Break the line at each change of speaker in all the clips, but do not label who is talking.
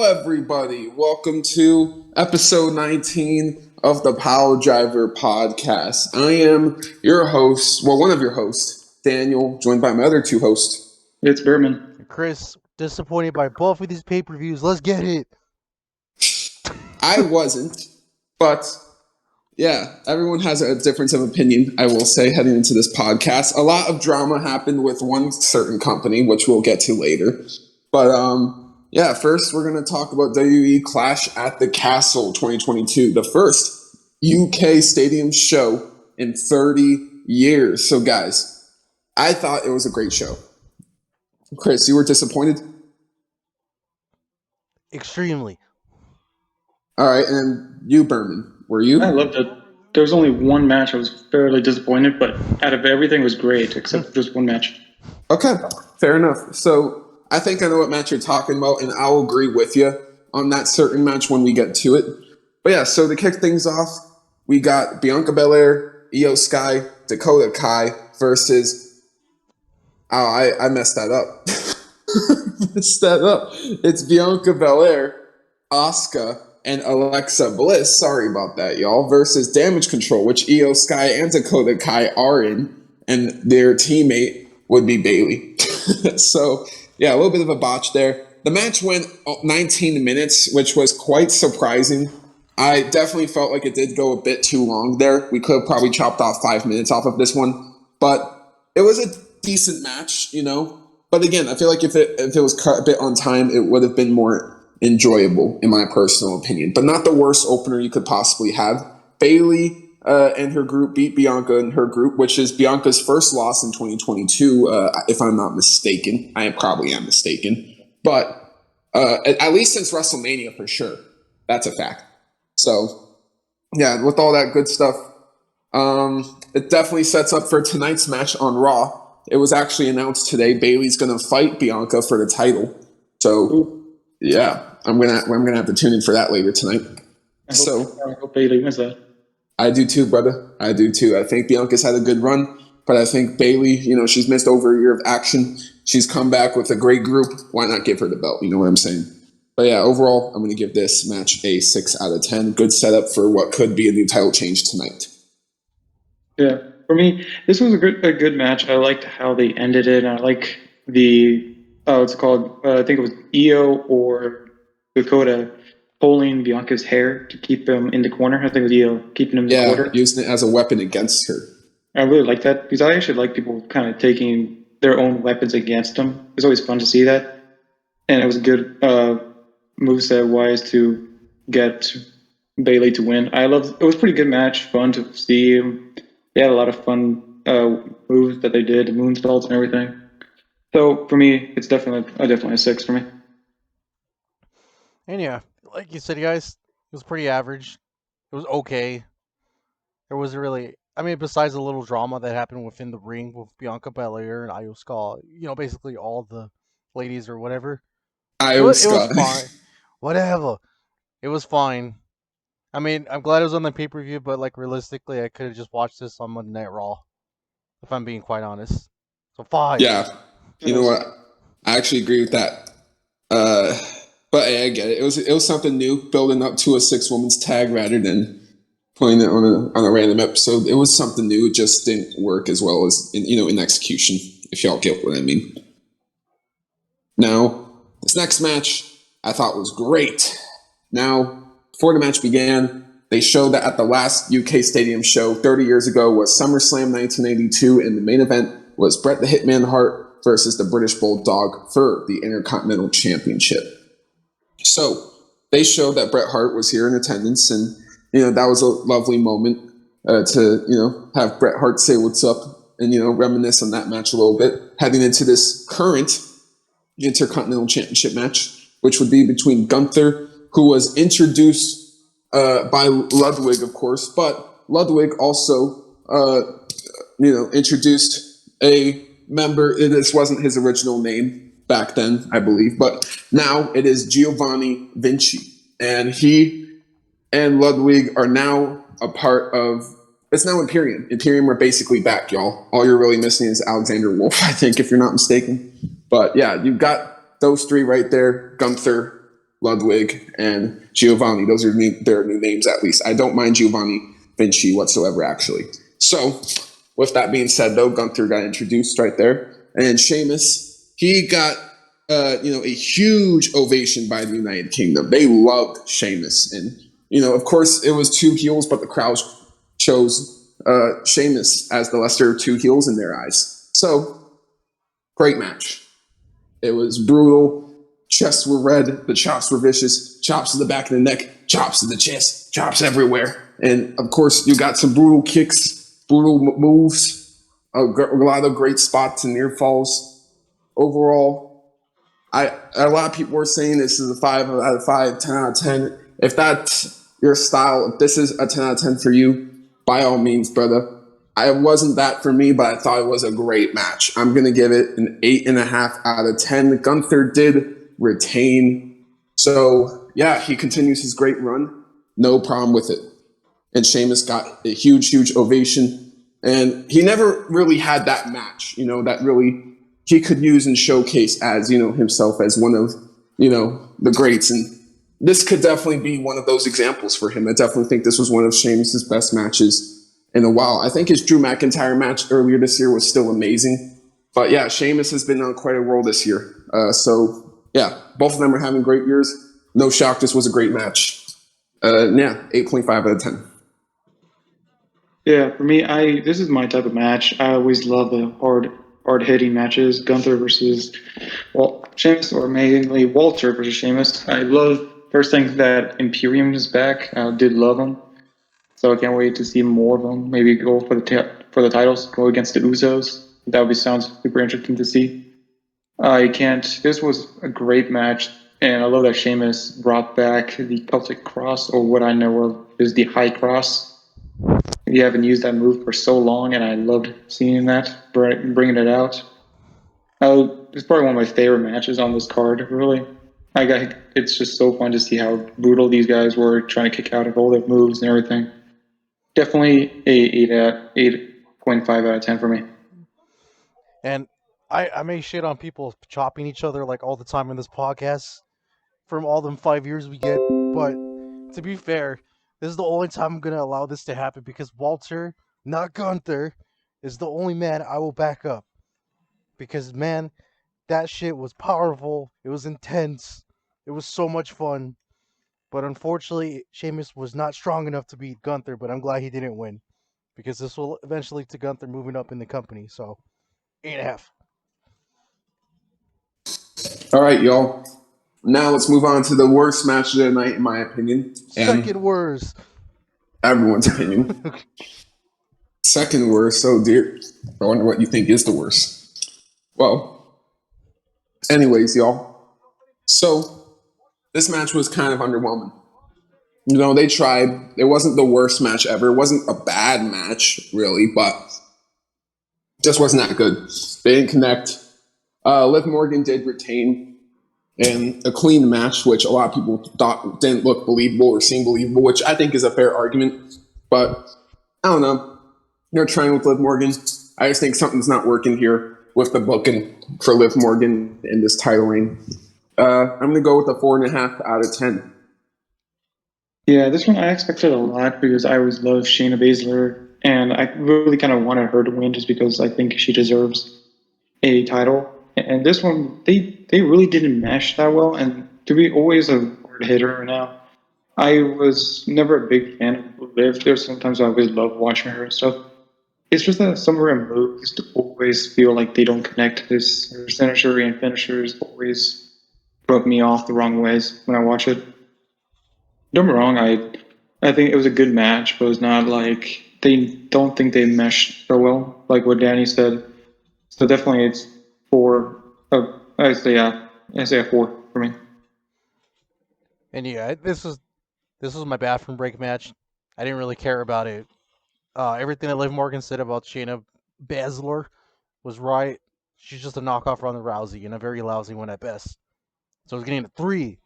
everybody. Welcome to episode 19 of the Power Driver podcast. I am your host, one of your hosts, Daniel, joined by my other two hosts.
It's Berman.
Chris, disappointed by both of these pay-per-views. Let's get it.
I wasn't, but yeah, everyone has a difference of opinion, I will say, heading into this podcast. A lot of drama happened with one certain company, which we'll get to later. But yeah, first we're going to talk about WWE Clash at the Castle 2022, the first UK stadium show in 30 years. So guys, I thought it was a great show. Chris, you were disappointed?
Extremely.
All right, and you, Berman, were you?
I loved it. There was only one match I was fairly disappointed, but out of everything it was great, except this one match.
Okay, fair enough. So I think I know what match you're talking about, and I'll agree with you on that certain match when we get to it. But yeah, so to kick things off, we got Bianca Belair, Io Sky, Dakota Kai versus... Oh, I messed that up. It's Bianca Belair, Asuka, and Alexa Bliss, sorry about that, y'all, versus Damage Control, which Io Sky and Dakota Kai are in, and their teammate would be Bayley. So, yeah, a little bit of a botch there. The match went 19 minutes, which was quite surprising. I definitely felt like it did go a bit too long there. We could have probably chopped off 5 minutes off of this one, but it was a decent match, you know. But again, I feel like if it was cut a bit on time, it would have been more enjoyable, in my personal opinion. But not the worst opener you could possibly have. Bayley and her group beat Bianca and her group, which is Bianca's first loss in 2022, if I'm not mistaken. I probably am mistaken. But at least since WrestleMania, for sure. That's a fact. So, yeah, with all that good stuff, it definitely sets up for tonight's match on Raw. It was actually announced today. Bayley's going to fight Bianca for the title. So, yeah, I'm gonna have to tune in for that later tonight.
I hope Bayley wins that.
I do too, brother. I do too. I think Bianca's had a good run, but I think Bayley, you know, she's missed over a year of action. She's come back with a great group. Why not give her the belt? You know what I'm saying? But yeah, overall, I'm going to give this match a 6 out of 10. Good setup for what could be a new title change tonight.
Yeah, for me, this was a good match. I liked how they ended it. I like the what's it called? I think it was Io or Dakota pulling Bianca's hair to keep him in the corner. I think it was Io keeping him in the corner.
Yeah, using it as a weapon against her.
I really like that because I actually like people kind of taking their own weapons against them. It's always fun to see that. And it was a good moveset-wise to get Bayley to win. It was a pretty good match, fun to see. They had a lot of fun moves that they did, moonsaults and everything. So for me, it's definitely a 6 for me.
And yeah, like you said, guys, it was pretty average. It was okay. There wasn't really, I mean, besides the little drama that happened within the ring with Bianca Belair and Io Sky, you know, basically all the ladies or whatever. It was fine. Whatever. It was fine. I mean, I'm glad it was on the pay-per-view, but like realistically, I could have just watched this on Monday Night Raw, if I'm being quite honest. So 5.
Yeah. You know what? I actually agree with that. But hey, I get it. It was something new, building up to a 6-woman's tag rather than putting it on a random episode. It was something new. It just didn't work as well as in execution, if y'all get what I mean. Now, this next match I thought was great. Now, before the match began, they showed that at the last UK Stadium show 30 years ago was SummerSlam 1982, and the main event was Bret the Hitman Hart versus the British Bulldog for the Intercontinental Championship. So they showed that Bret Hart was here in attendance, and that was a lovely moment to have Bret Hart say what's up and reminisce on that match a little bit, heading into this current Intercontinental Championship match, which would be between Gunther, who was introduced by Ludwig, of course, but Ludwig also introduced a member. This wasn't his original name back then, I believe, but now it is Giovanni Vinci, and he and Ludwig are now a part of. It's now Imperium. Imperium are basically back, y'all. All you're really missing is Alexander Wolf, I think, if you're not mistaken. But yeah, you've got those three right there: Gunther, Ludwig, and Giovanni. Those are their new names, at least. I don't mind Giovanni Vinci whatsoever, actually. So, with that being said, though, Gunther got introduced right there, and Sheamus, he got a huge ovation by the United Kingdom. They loved Sheamus, and of course, it was two heels, but the crowd chose Sheamus as the lesser of two heels in their eyes. So, great match. It was brutal. Chests were red. The chops were vicious. Chops to the back of the neck. Chops to the chest. Chops everywhere. And of course, you got some brutal kicks, brutal moves, a lot of great spots and near falls. Overall, a lot of people were saying this is a 5 out of 5, 10 out of 10. If that's your style, if this is a 10 out of 10 for you, by all means, brother. It wasn't that for me, but I thought it was a great match. I'm going to give it an 8.5 out of 10. Gunther did retain. So, yeah, he continues his great run. No problem with it. And Sheamus got a huge, huge ovation. And he never really had that match, that really he could use and showcase as, himself as one of, the greats. And this could definitely be one of those examples for him. I definitely think this was one of Sheamus's best matches in a while. I think his Drew McIntyre match earlier this year was still amazing. But yeah, Sheamus has been on quite a roll this year. So yeah, both of them are having great years. No shock, this was a great match. 8.5 out of 10.
Yeah, for me, this is my type of match. I always love the hard hitting matches. Gunther versus Sheamus, or mainly Walter versus Sheamus. I love first thing that Imperium is back. I did love them. So I can't wait to see more of them. Maybe go for the titles, go against the Usos. That would sounds super interesting to see. This was a great match, and I love that Sheamus brought back the Celtic Cross, or what I know of is the High Cross. You haven't used that move for so long, and I loved seeing that, bringing it out. It's probably one of my favorite matches on this card. Really, it's just so fun to see how brutal these guys were trying to kick out of all their moves and everything. Definitely a 8.5 out of 10 for me.
And I may shit on people chopping each other like all the time in this podcast from all them 5 years we get, but to be fair, this is the only time I'm gonna allow this to happen because Walter, not Gunther, is the only man I will back up. Because man, that shit was powerful, it was intense, it was so much fun. But unfortunately, Sheamus was not strong enough to beat Gunther, but I'm glad he didn't win. Because this will eventually lead to Gunther moving up in the company. So, 8.5.
All right, y'all. Now let's move on to the worst match of the night, in my opinion.
Second worst.
Everyone's opinion. Second worst. Oh dear. I wonder what you think is the worst. Well, anyways, y'all. So this match was kind of underwhelming. They tried. It wasn't the worst match ever. It wasn't a bad match, really, but just wasn't that good. They didn't connect. Liv Morgan did retain in a clean match, which a lot of people thought didn't look believable or seem believable, which I think is a fair argument. But I don't know. They're trying with Liv Morgan. I just think something's not working here with the booking for Liv Morgan in this title reign. I'm going to go with a 4.5 out of 10.
Yeah, this one I expected a lot because I always loved Shayna Baszler, and I really kind of wanted her to win just because I think she deserves a title. And this one, they really didn't mesh that well. And to be always a hard hitter now, I was never a big fan of Liv. There's sometimes I always love watching her and stuff. It's just that some of her moves always feel like they don't connect. Her finisher and finishers always rub me off the wrong ways when I watch it. Don't get me wrong, I think it was a good match, but it's not like they don't think they meshed so well, like what Danny said. So definitely it's 4. I say a 4 for me.
And yeah, this was my bathroom break match. I didn't really care about it. Everything that Liv Morgan said about Shayna Baszler was right. She's just a knockoff Ronda Rousey and a very lousy one at best. So I was getting a 3.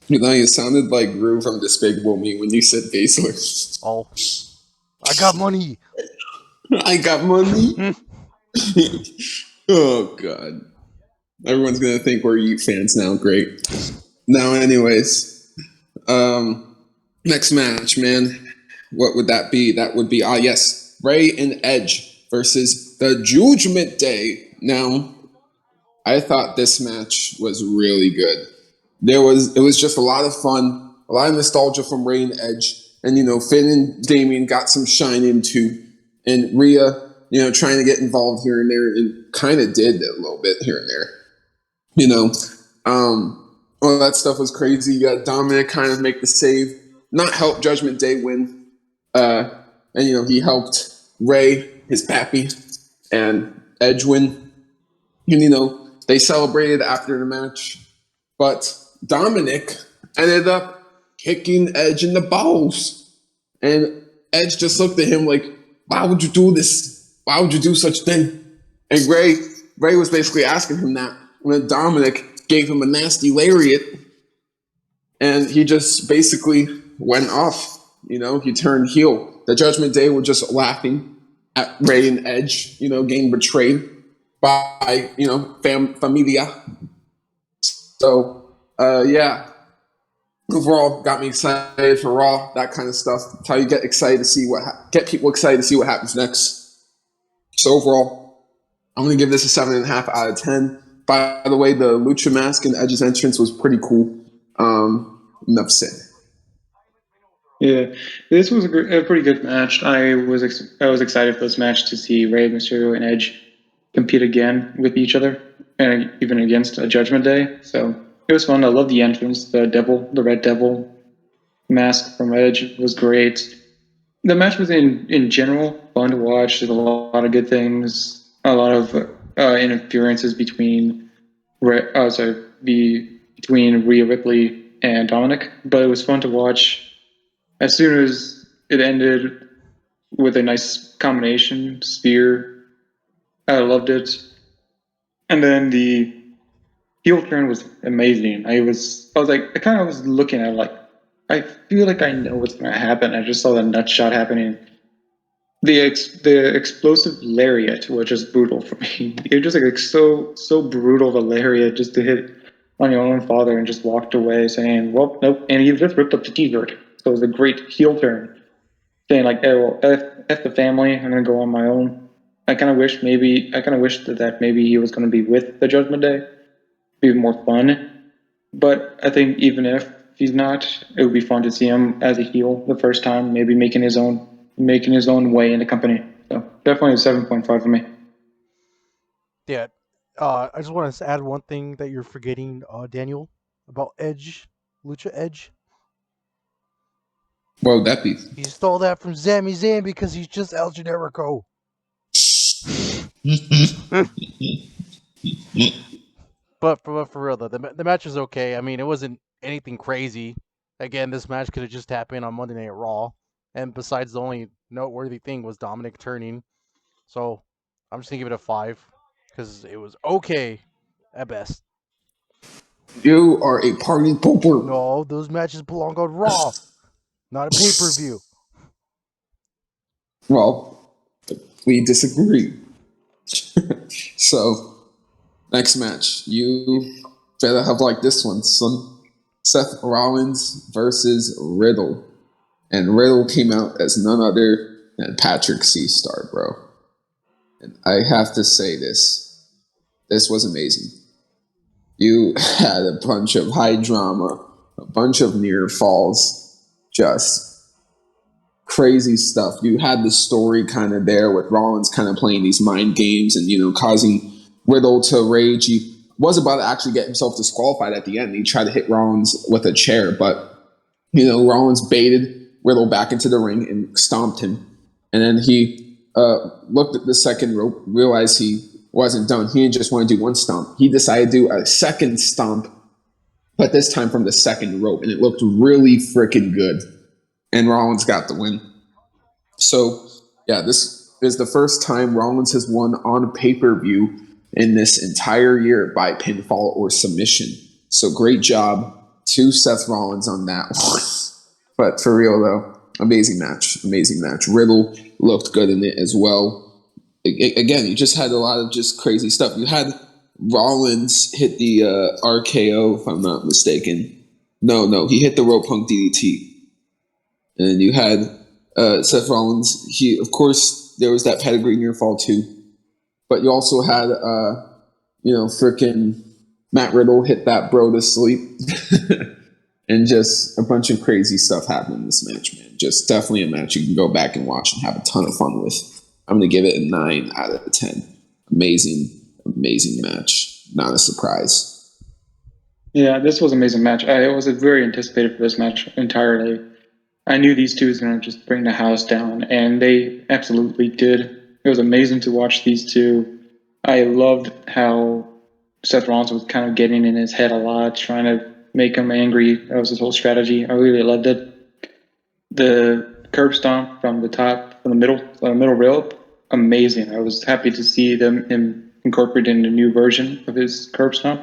It sounded like Rue from Despicable Me when you said Baszler.
Oh, I got money.
I got money. Oh God! Everyone's gonna think we're Ute fans now. Great. Now, anyways, next match, man. What would that be? That would be yes, Ray and Edge versus the Judgment Day. Now, I thought this match was really good. It was just a lot of fun, a lot of nostalgia from Ray and Edge, and Finn and Damien got some shine in too, and Rhea, trying to get involved here and there, and kind of did a little bit here and there, all that stuff was crazy. You got Dominic kind of make the save, not help Judgment Day win, and he helped Ray, his pappy, and Edge win, and they celebrated after the match, but Dominic ended up kicking Edge in the balls. And Edge just looked at him like, why would you do this? Why would you do such a thing? And Ray was basically asking him that when Dominic gave him a nasty lariat. And he just basically went off. He turned heel. The Judgment Day were just laughing at Ray and Edge, getting betrayed by, familia. So, yeah. Overall, got me excited for Raw, that kind of stuff. It's how you get excited to see get people excited to see what happens next. So overall, I'm going to give this a 7.5 out of 10. By the way, the Lucha Mask and Edge's entrance was pretty cool. Enough said.
Yeah, this was a pretty good match. I was excited for this match to see Rey Mysterio and Edge compete again with each other, and even against a Judgment Day. So it was fun. I love the entrance. The Red Devil mask from Edge was great. The match was in general fun to watch. There's a lot of good things. A lot of interferences between between Rhea Ripley and Dominic, but it was fun to watch. As soon as it ended with a nice combination spear, I loved it. And then the heel turn was amazing. I was looking at it like, I feel like I know what's going to happen. I just saw the nut shot happening. The explosive lariat was just brutal for me. It was just so brutal of a lariat just to hit on your own father, and just walked away saying, well, nope. And he just ripped up the t-shirt. So it was a great heel turn, saying like, hey, well, F the family, I'm going to go on my own. I kind of wish that maybe he was going to be with the Judgment Day. Be more fun. But I think even if he's not, it would be fun to see him as a heel the first time, maybe making his own way in the company. So definitely a 7.5 for me.
Yeah. I just want to add one thing that you're forgetting, Daniel, about Edge, Lucha Edge.
What would that be?
He stole that from Sami Zayn because he's just El Generico. But for real though, the match was okay. I mean, it wasn't anything crazy. Again, this match could have just happened on Monday Night Raw. And besides, the only noteworthy thing was Dominic turning. So I'm just gonna give it a 5 because it was okay at best.
You are a party pooper.
No, those matches belong on Raw, not a pay-per-view.
Well, we disagree. So, next match. You better have like this one, son. Seth Rollins versus Riddle. And Riddle came out as none other than Patrick Seastar, bro. And I have to say this. This was amazing. You had a bunch of high drama, a bunch of near falls, just crazy stuff. You had the story kind of there with Rollins kind of playing these mind games and, causing Riddle to rage. He was about to actually get himself disqualified at the end. He tried to hit Rollins with a chair, but, Rollins baited Riddle back into the ring and stomped him. And then he looked at the second rope, realized he wasn't done. He didn't just want to do one stomp. He decided to do a second stomp, but this time from the second rope, and it looked really freaking good. And Rollins got the win. So, yeah, this is the first time Rollins has won on pay-per-view in this entire year by pinfall or submission. So great job to Seth Rollins on that one. But for real, though, amazing match. Riddle looked good in it as well. Again, you just had a lot of just crazy stuff. You had Rollins hit the RKO, if I'm not mistaken, No, he hit the rope punk DDT. And then you had Seth Rollins. He, of course, there was that pedigree near fall too. But you also had, freaking Matt Riddle hit that bro to sleep. And just a bunch of crazy stuff happened in this match, man. Just definitely a match you can go back and watch and have a ton of fun with. I'm going to give it a 9 out of 10. Amazing match. Not a surprise.
Yeah, this was an amazing match. I was very anticipated for this match entirely. I knew these two was going to just bring the house down, and they absolutely did. It was amazing to watch these two. I loved how Seth Rollins was kind of getting in his head a lot, trying to make him angry. That was his whole strategy. I really loved it. The curb stomp from the middle rope, amazing. I was happy to see him incorporate in a new version of his curb stomp.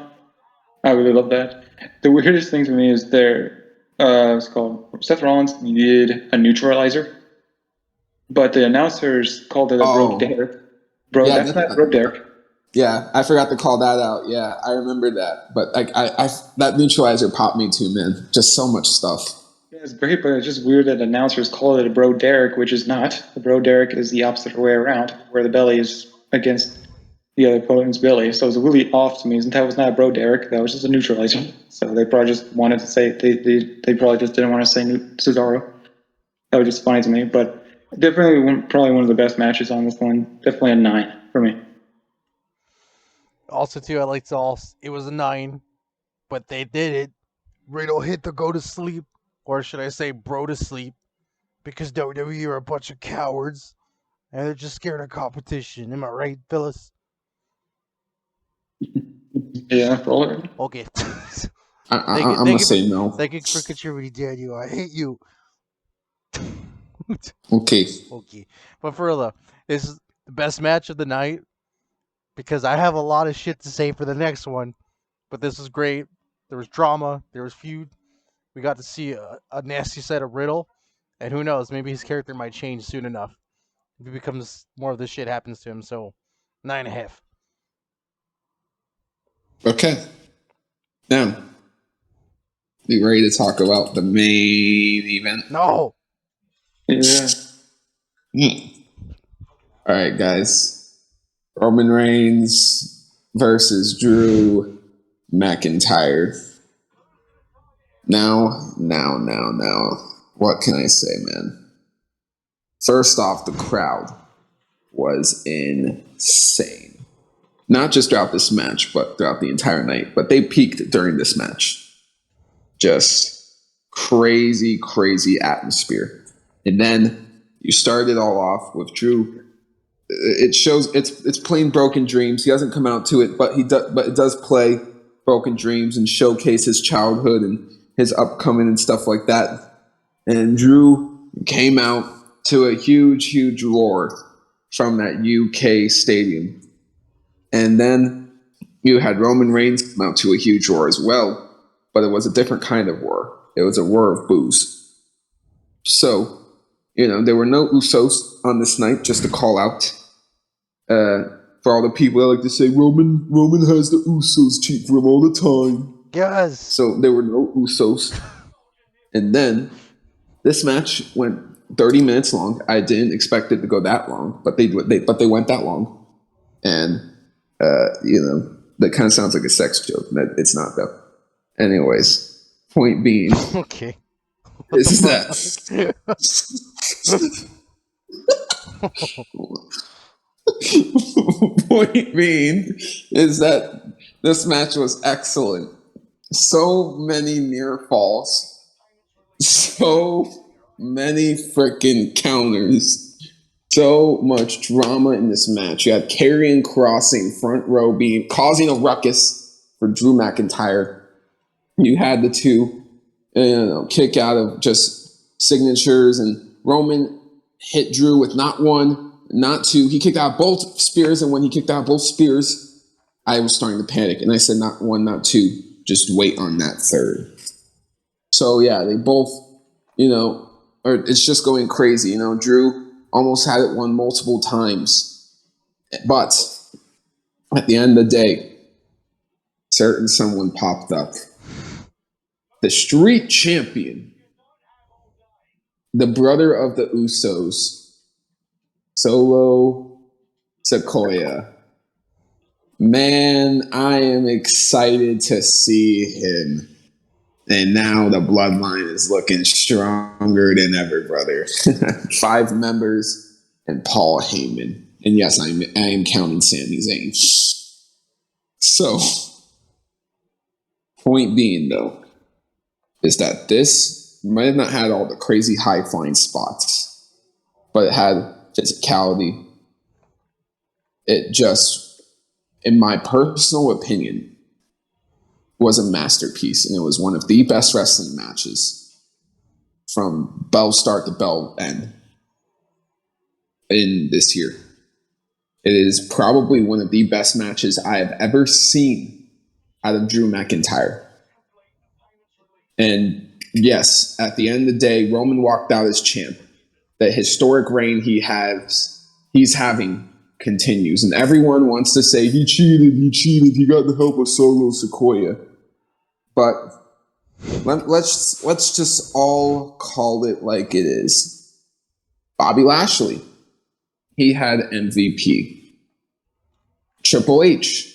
I really love that. The weirdest thing to me is it's called Seth Rollins did a neutralizer, but the announcers called it a Broke Derek. That's not Broke Derek.
Yeah, I forgot to call that out. Yeah, I remember that. But I that neutralizer popped me too, man. Just so much stuff.
Yeah, it's great, but it's just weird that announcers call it a Bro Derek, which is not. The Bro Derek is the opposite way around, where the belly is against the other opponent's belly. So it was really off to me. That was not a Bro Derek. That was just a neutralizer. So they probably just wanted to say they probably just didn't want to say Cesaro. That was just funny to me, but definitely probably one of the best matches on this one. Definitely a 9 for me.
Also, too, I liked it was a 9, but they did it. Riddle hit the go to sleep, or should I say, bro to sleep, because WWE are a bunch of cowards and they're just scared of competition. Am I right, Phyllis?
Yeah, roll it.
Okay.
I'm going to say no.
Thank you for contributing, Daniel. I hate you.
Okay.
Okay. But for real, though, this is the best match of the night because I have a lot of shit to say for the next one. But this was great. There was drama. There was feud. We got to see a nasty set of Riddle. And who knows, maybe his character might change soon enough. If he becomes more of this shit happens to him. So, 9.5.
Okay. Now, we ready to talk about the main event?
No.
Yeah.
All right, guys. Roman Reigns versus Drew McIntyre. Now. What can I say, man? First off, the crowd was insane. Not just throughout this match, but throughout the entire night. But they peaked during this match. Just crazy atmosphere. And then you started all off with Drew. It shows it's playing Broken Dreams. He hasn't come out to it, but it does play Broken Dreams and showcase his childhood and his upcoming and stuff like that. And Drew came out to a huge roar from that UK stadium. And then you had Roman Reigns come out to a huge roar as well, but it was a different kind of roar. It was a roar of boos. So, there were no Usos on this night, just to call out. For all the people that like to say, Roman has the Usos cheat for him all the time.
Yes.
So there were no Usos. And then this match went 30 minutes long. I didn't expect it to go that long, but they went that long. And that kind of sounds like a sex joke. It's not though. Anyways, point being,
okay,
is that point being is that this match was excellent. So many near falls, so many freaking counters. So much drama in this match. You had Karrion crossing front row causing a ruckus for Drew McIntyre. You had the two kick out of just signatures, and Roman hit Drew with not one, not two. He kicked out both spears, and when he kicked out both spears, I was starting to panic, and I said not one, not two. Just wait on that third. So yeah, they both, or it's just going crazy. Drew almost had it won multiple times. But at the end of the day, certain someone popped up. the street champion, the brother of the Usos, Solo Sequoia. Man, I am excited to see him. And now the bloodline is looking stronger than ever, brother. 5 members and Paul Heyman. And yes, I am counting Sami Zayn. So, point being, though, is that this might have not had all the crazy high-flying spots, but it had physicality. It just, in my personal opinion, was a masterpiece, and it was one of the best wrestling matches from bell start to bell end in this year. It is probably one of the best matches I have ever seen out of Drew McIntyre. And yes, at the end of the day, Roman walked out as champ. The historic reign he's having continues, and everyone wants to say he cheated, he got the help of Solo Sequoia. But let's just all call it like it is. Bobby Lashley, he had MVP. Triple H,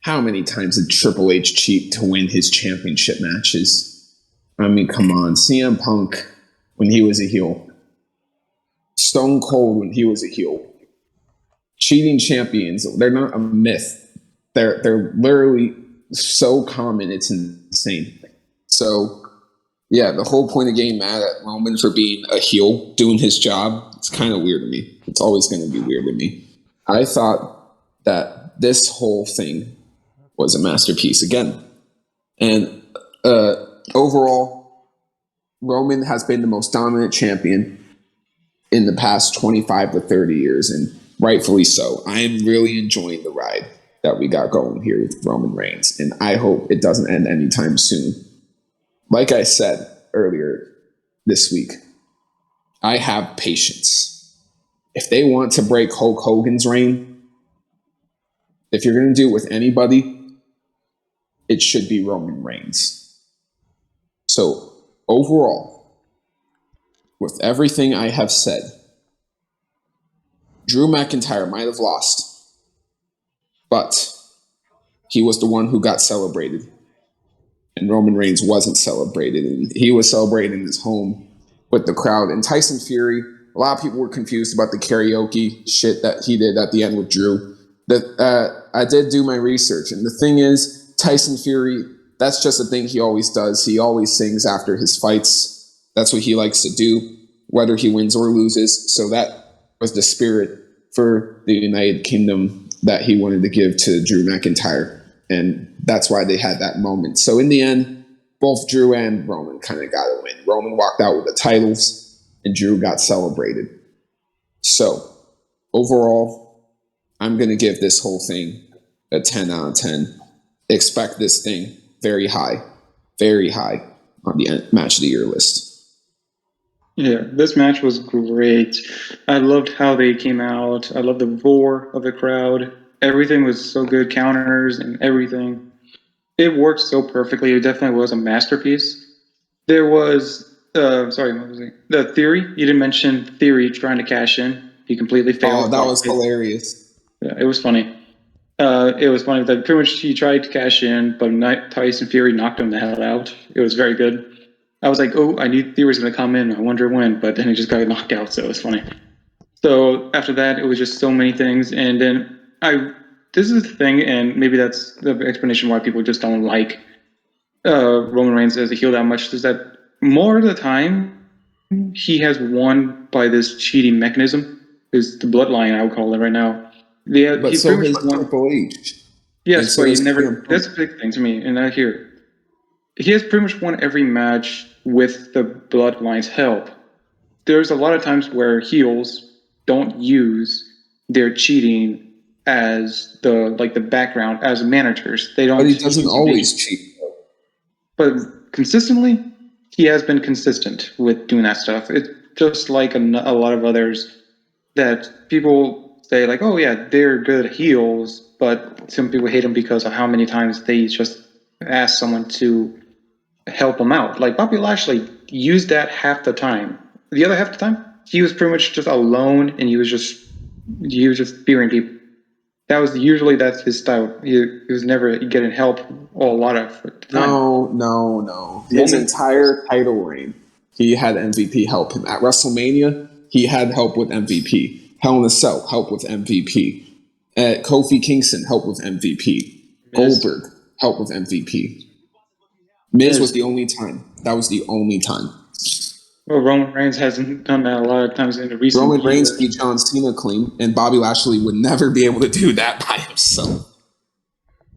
how many times did Triple H cheat to win his championship matches? I mean, come on. CM Punk when he was a heel. Stone Cold when he was a heel. Cheating champions, they're not a myth. They're literally so common, it's insane. So, yeah, the whole point of getting mad at Roman for being a heel, doing his job, it's kind of weird to me. It's always going to be weird to me. I thought that this whole thing was a masterpiece again. And overall, Roman has been the most dominant champion in the past 25 to 30 years, and rightfully so. I am really enjoying the ride that we got going here with Roman Reigns, and I hope it doesn't end anytime soon. Like I said earlier this week, I have patience. If they want to break Hulk Hogan's reign, if you're going to do it with anybody, it should be Roman Reigns. So overall, with everything I have said, Drew McIntyre might have lost, but he was the one who got celebrated. And Roman Reigns wasn't celebrated. And he was celebrating in his home with the crowd. And Tyson Fury, a lot of people were confused about the karaoke shit that he did at the end with Drew. I did do my research. And the thing is, Tyson Fury, that's just a thing he always does. He always sings after his fights. That's what he likes to do, whether he wins or loses. So that was the spirit for the United Kingdom that he wanted to give to Drew McIntyre. And that's why they had that moment. So in the end, both Drew and Roman kind of got a win. Roman walked out with the titles, and Drew got celebrated. So overall, I'm going to give this whole thing a 10 out of 10. Expect this thing very high on the match of the year list.
Yeah, this match was great. I loved how they came out. I loved the roar of the crowd. Everything was so good, counters and everything. It worked so perfectly. It definitely was a masterpiece. There was, sorry, what was it? The Theory. You didn't mention Theory trying to cash in. He completely failed.
Oh, that was hilarious.
Yeah, it was funny. It was funny that pretty much he tried to cash in, but Tyson Fury knocked him the hell out. It was very good. I was like, oh, I knew Theory's going to come in. I wonder when, but then he just got knocked out, so it was funny. So after that, it was just so many things, and then this is the thing, and maybe that's the explanation why people just don't like Roman Reigns as a heel that much, is that more of the time he has won by this cheating mechanism, is the bloodline, I would call it right now.
But so has Triple H.
Yes, but he never. That's a big thing to me, and I hear he has pretty much won every match with the bloodline's help. There's a lot of times where heels don't use their cheating as the background as managers. They don't.
But he doesn't always cheat.
But consistently, he has been consistent with doing that stuff. It's just like a lot of others that people say, like, oh yeah, they're good heels, but some people hate them because of how many times they just ask someone to help him out. Like Bobby Lashley used that half the time. The other half the time, he was pretty much just alone, and he was just spearing people. That's his style. He was never getting help a lot of the time.
No. His entire title reign, he had MVP help him. At WrestleMania, he had help with MVP. Hell in a Cell, help with MVP. At Kofi Kingston, help with MVP. Goldberg, help with MVP. Miz was the only time. That was the only time.
Well, Roman Reigns hasn't done that a lot of times in the recent
Roman
years.
Reigns beat John Cena clean, and Bobby Lashley would never be able to do that by himself.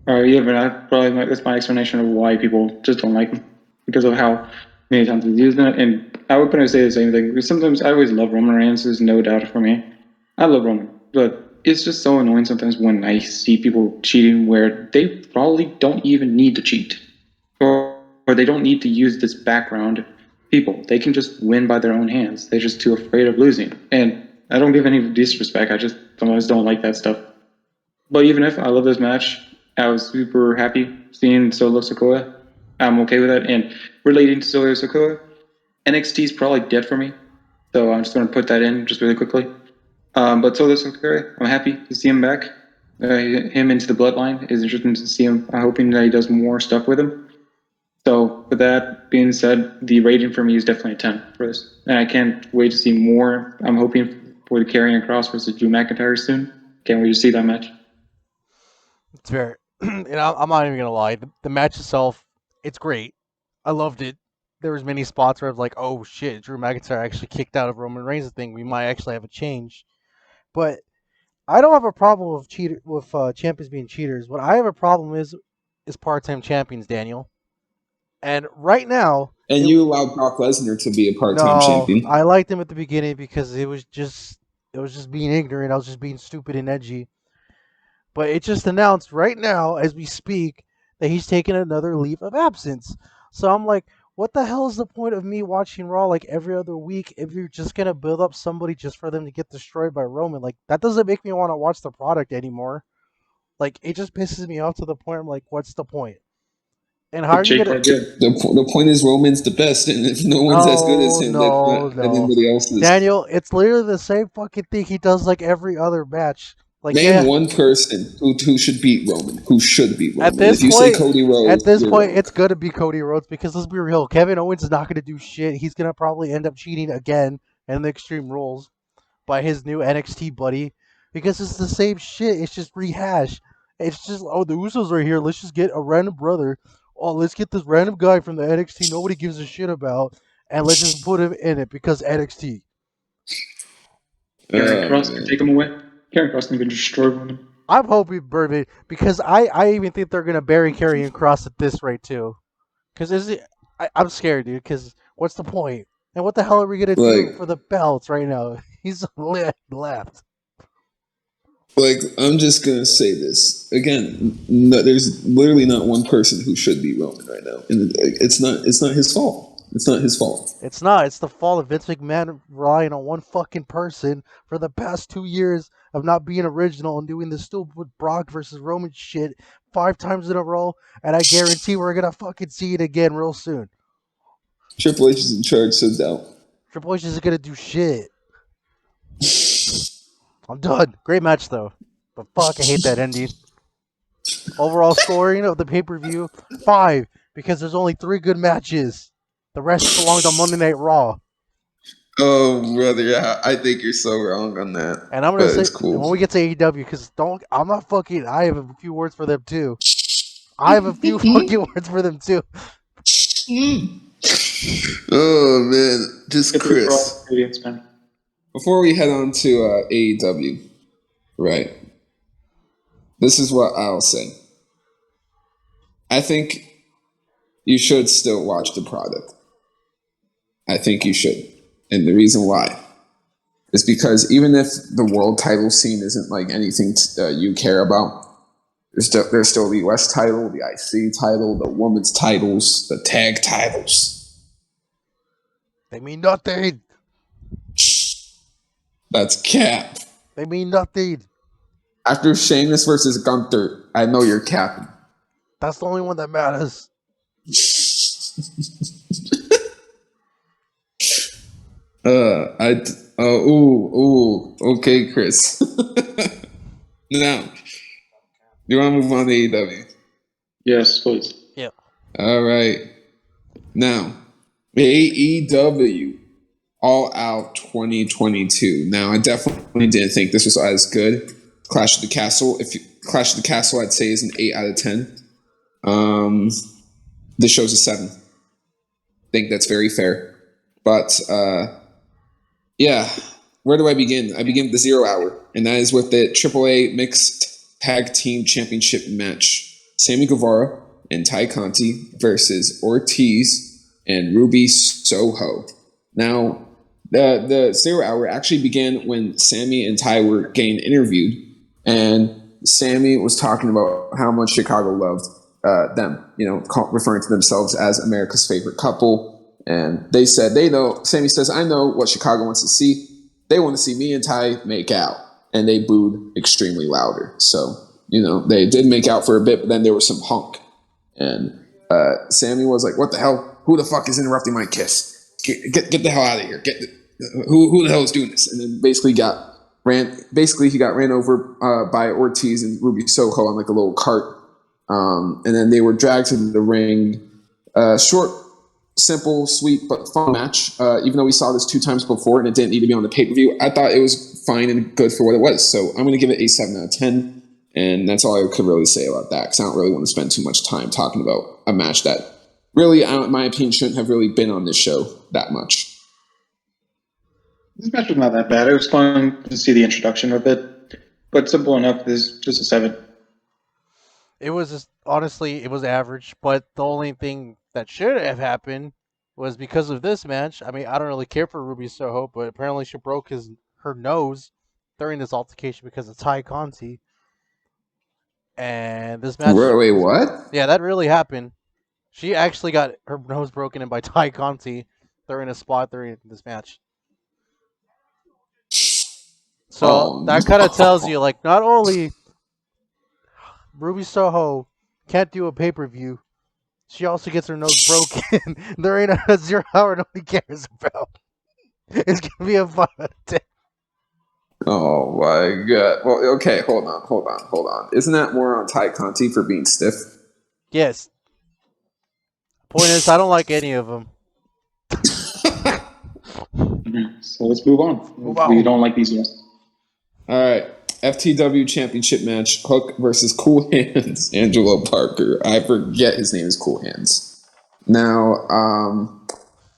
Yeah, but that's my explanation of why people just don't like him, because of how many times he's used it. And I would probably say the same thing. Because sometimes I always love Roman Reigns. There's no doubt for me. I love Roman, but it's just so annoying sometimes when I see people cheating where they probably don't even need to cheat, or they don't need to use this background people. They can just win by their own hands. They're just too afraid of losing. And I don't give any disrespect. I just sometimes don't like that stuff. But even if I love this match, I was super happy seeing Solo Sikoa. I'm okay with that. And relating to Solo Sikoa, NXT is probably dead for me. So I'm just going to put that in just really quickly. But Solo Sikoa, I'm happy to see him back. Him into the Bloodline is interesting to see him. I'm hoping that he does more stuff with him. So with that being said, the rating for me is definitely a 10 for this. And I can't wait to see more. I'm hoping for the Karrion Kross versus Drew McIntyre soon. Can't wait to see that match.
It's very, and I'm not even gonna lie. The match itself, it's great. I loved it. There was many spots where I was like, "Oh shit, Drew McIntyre actually kicked out of Roman Reigns' thing. We might actually have a change." But I don't have a problem with champions being cheaters. What I have a problem is part-time champions, Daniel. And right now,
And you allowed Brock Lesnar to be a part-time
no,
champion.
I liked him at the beginning because it was just being ignorant. I was just being stupid and edgy. But it just announced right now, as we speak, that he's taking another leave of absence. So I'm like, what the hell is the point of me watching Raw like every other week if you're just gonna build up somebody just for them to get destroyed by Roman? Like that doesn't make me want to watch the product anymore. Like it just pisses me off to the point I'm like, what's the point? And how are you gonna?
The point is Roman's the best, and if no one's as good as him, then anybody else is.
Daniel, it's literally the same fucking thing he does like every other match. Like
Name one person who should beat Roman. Who should beat Roman?
At this
If you
point,
say Cody Rhodes,
at this
you're
point,
wrong.
it's gonna be Cody Rhodes because let's be real, Kevin Owens is not gonna do shit. He's gonna probably end up cheating again in the Extreme Rules by his new NXT buddy because it's the same shit. It's just rehash. It's just the Usos are here. Let's just get a random brother. Oh, let's get this random guy from the NXT nobody gives a shit about, and let's just put him in it because NXT.
Karrion Kross can take him away. Karrion Kross can destroy Roman.
I'm hoping Bourbon because I even think they're gonna bury Karrion Kross at this rate too. Because I'm scared, dude. Because what's the point? And what the hell are we gonna do for the belts right now? He's left.
Like I'm just gonna say this again. No, there's literally not one person who should beat Roman right now, and it's not his fault. It's not his fault.
It's not. It's the fault of Vince McMahon relying on one fucking person for the past 2 years of not being original and doing this stupid Brock versus Roman shit 5 times in a row. And I guarantee we're gonna fucking see it again real soon.
Triple H is in charge, so doubt.
Triple H isn't gonna do shit. I'm done. Great match though, but fuck, I hate that ending. Overall scoring of the pay-per-view 5 because there's only 3 good matches. The rest belonged on Monday Night Raw.
Oh brother, yeah, I think you're so wrong on that.
And I'm gonna say
it's cool.
when we get to AEW, because I'm not fucking. I have a few words for them too. I have a few fucking words for them too.
Oh man, just Chris. Before we head on to AEW, right? This is what I'll say. I think you should still watch the product. I think you should. And the reason why is because even if the world title scene isn't like anything you care about, there's still the US title, the IC title, the women's titles, the tag titles.
They mean nothing.
That's cap.
They mean nothing.
After Sheamus versus Gunther, I know you're capping.
That's the only one that matters.
Okay, Chris. Now, you want to move on to AEW?
Yes, please.
Yeah.
All right. Now, AEW All Out 2022. Now, I definitely didn't think this was as good. Clash of the Castle. Clash of the Castle, I'd say is an 8 out of 10. This show's a 7. I think that's very fair. But yeah, where do I begin? I begin with the 0 hour, and that is with the AAA Mixed Tag Team Championship match. Sammy Guevara and Ty Conti versus Ortiz and Ruby Soho. Now, the 0 hour actually began when Sammy and Ty were getting interviewed, and Sammy was talking about how much Chicago loved them, referring to themselves as America's favorite couple. And they said, Sammy says, I know what Chicago wants to see. They want to see me and Ty make out. And they booed extremely louder. So, they did make out for a bit, but then there was some honk. And Sammy was like, what the hell? Who the fuck is interrupting my kiss? Get the hell out of here. Who the hell is doing this? And then basically he got ran over by Ortiz and Ruby Soho on like a little cart. And then they were dragged to the ring. Short, simple, sweet, but fun match. Even though we saw this 2 times before and it didn't need to be on the pay-per-view, I thought it was fine and good for what it was. So I'm going to give it a 7 out of 10. And that's all I could really say about that, because I don't really want to spend too much time talking about a match that really, in my opinion, shouldn't have really been on this show that much.
This match was not that bad. It was fun to see the introduction of it, but simple enough. Is just a 7.
It was just, honestly, it was average, but the only thing that should have happened was because of this match. I mean, I don't really care for Ruby Soho, but apparently she broke her nose during this altercation because of Ty Conti. And this match...
Wait, what?
Yeah, that really happened. She actually got her nose broken in by Ty Conti during a spot during this match. So that kind of tells you, like, not only Ruby Soho can't do a pay-per-view, she also gets her nose broken during a 0 hour nobody cares about. It's going to be a 5 out of 10.
Oh my god. Well, okay, hold on. Isn't that more on Ty Conti for being stiff?
Yes. Point is, I don't like any of them.
So let's move on. We don't like these ones.
All right. FTW Championship match, Hook versus Cool Hands, Angelo Parker. I forget his name is Cool Hands. Now,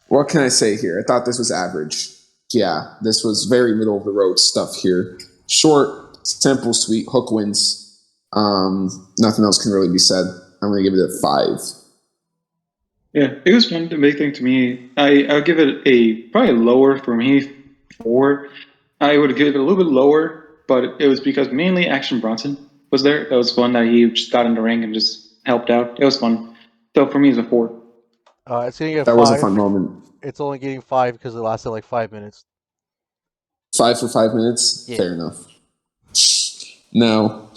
what can I say here? I thought this was average. Yeah, this was very middle of the road stuff here. Short, simple, sweet. Hook wins. Nothing else can really be said. I'm going to give it a 5.
Yeah, it was fun. The big thing to me, I'll give it probably lower for me, 4. I would give it a little bit lower, but it was because mainly Action Bronson was there. It was fun that he just got in the ring and just helped out. It was fun. So for me, it's a 4.
It's going to get
That
5.
was a fun moment.
It's only getting 5 because it lasted like 5 minutes.
5 for 5 minutes?
Yeah.
Fair enough. Now,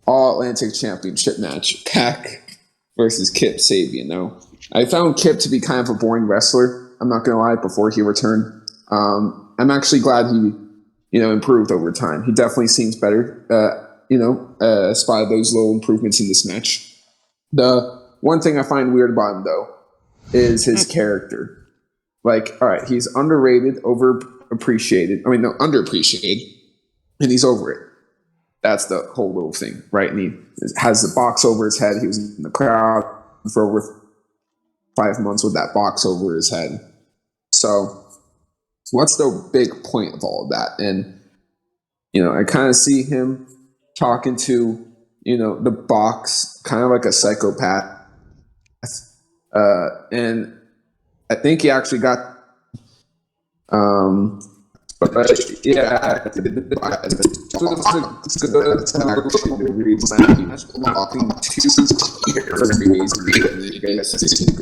All Atlantic Championship match, Pac versus Kip Sabian. Now, I found Kip to be kind of a boring wrestler. I'm not going to lie, before he returned. I'm actually glad he, improved over time. He definitely seems better. Spotted those little improvements in this match. The one thing I find weird about him, though, is his character. Like, all right, he's underrated, underappreciated, and he's over it. That's the whole little thing, right? And he has the box over his head. He was in the crowd for over 5 months with that box over his head. So what's the big point of all of that? And, I kind of see him talking to, the box, kind of like a psychopath. And I think he actually got, you could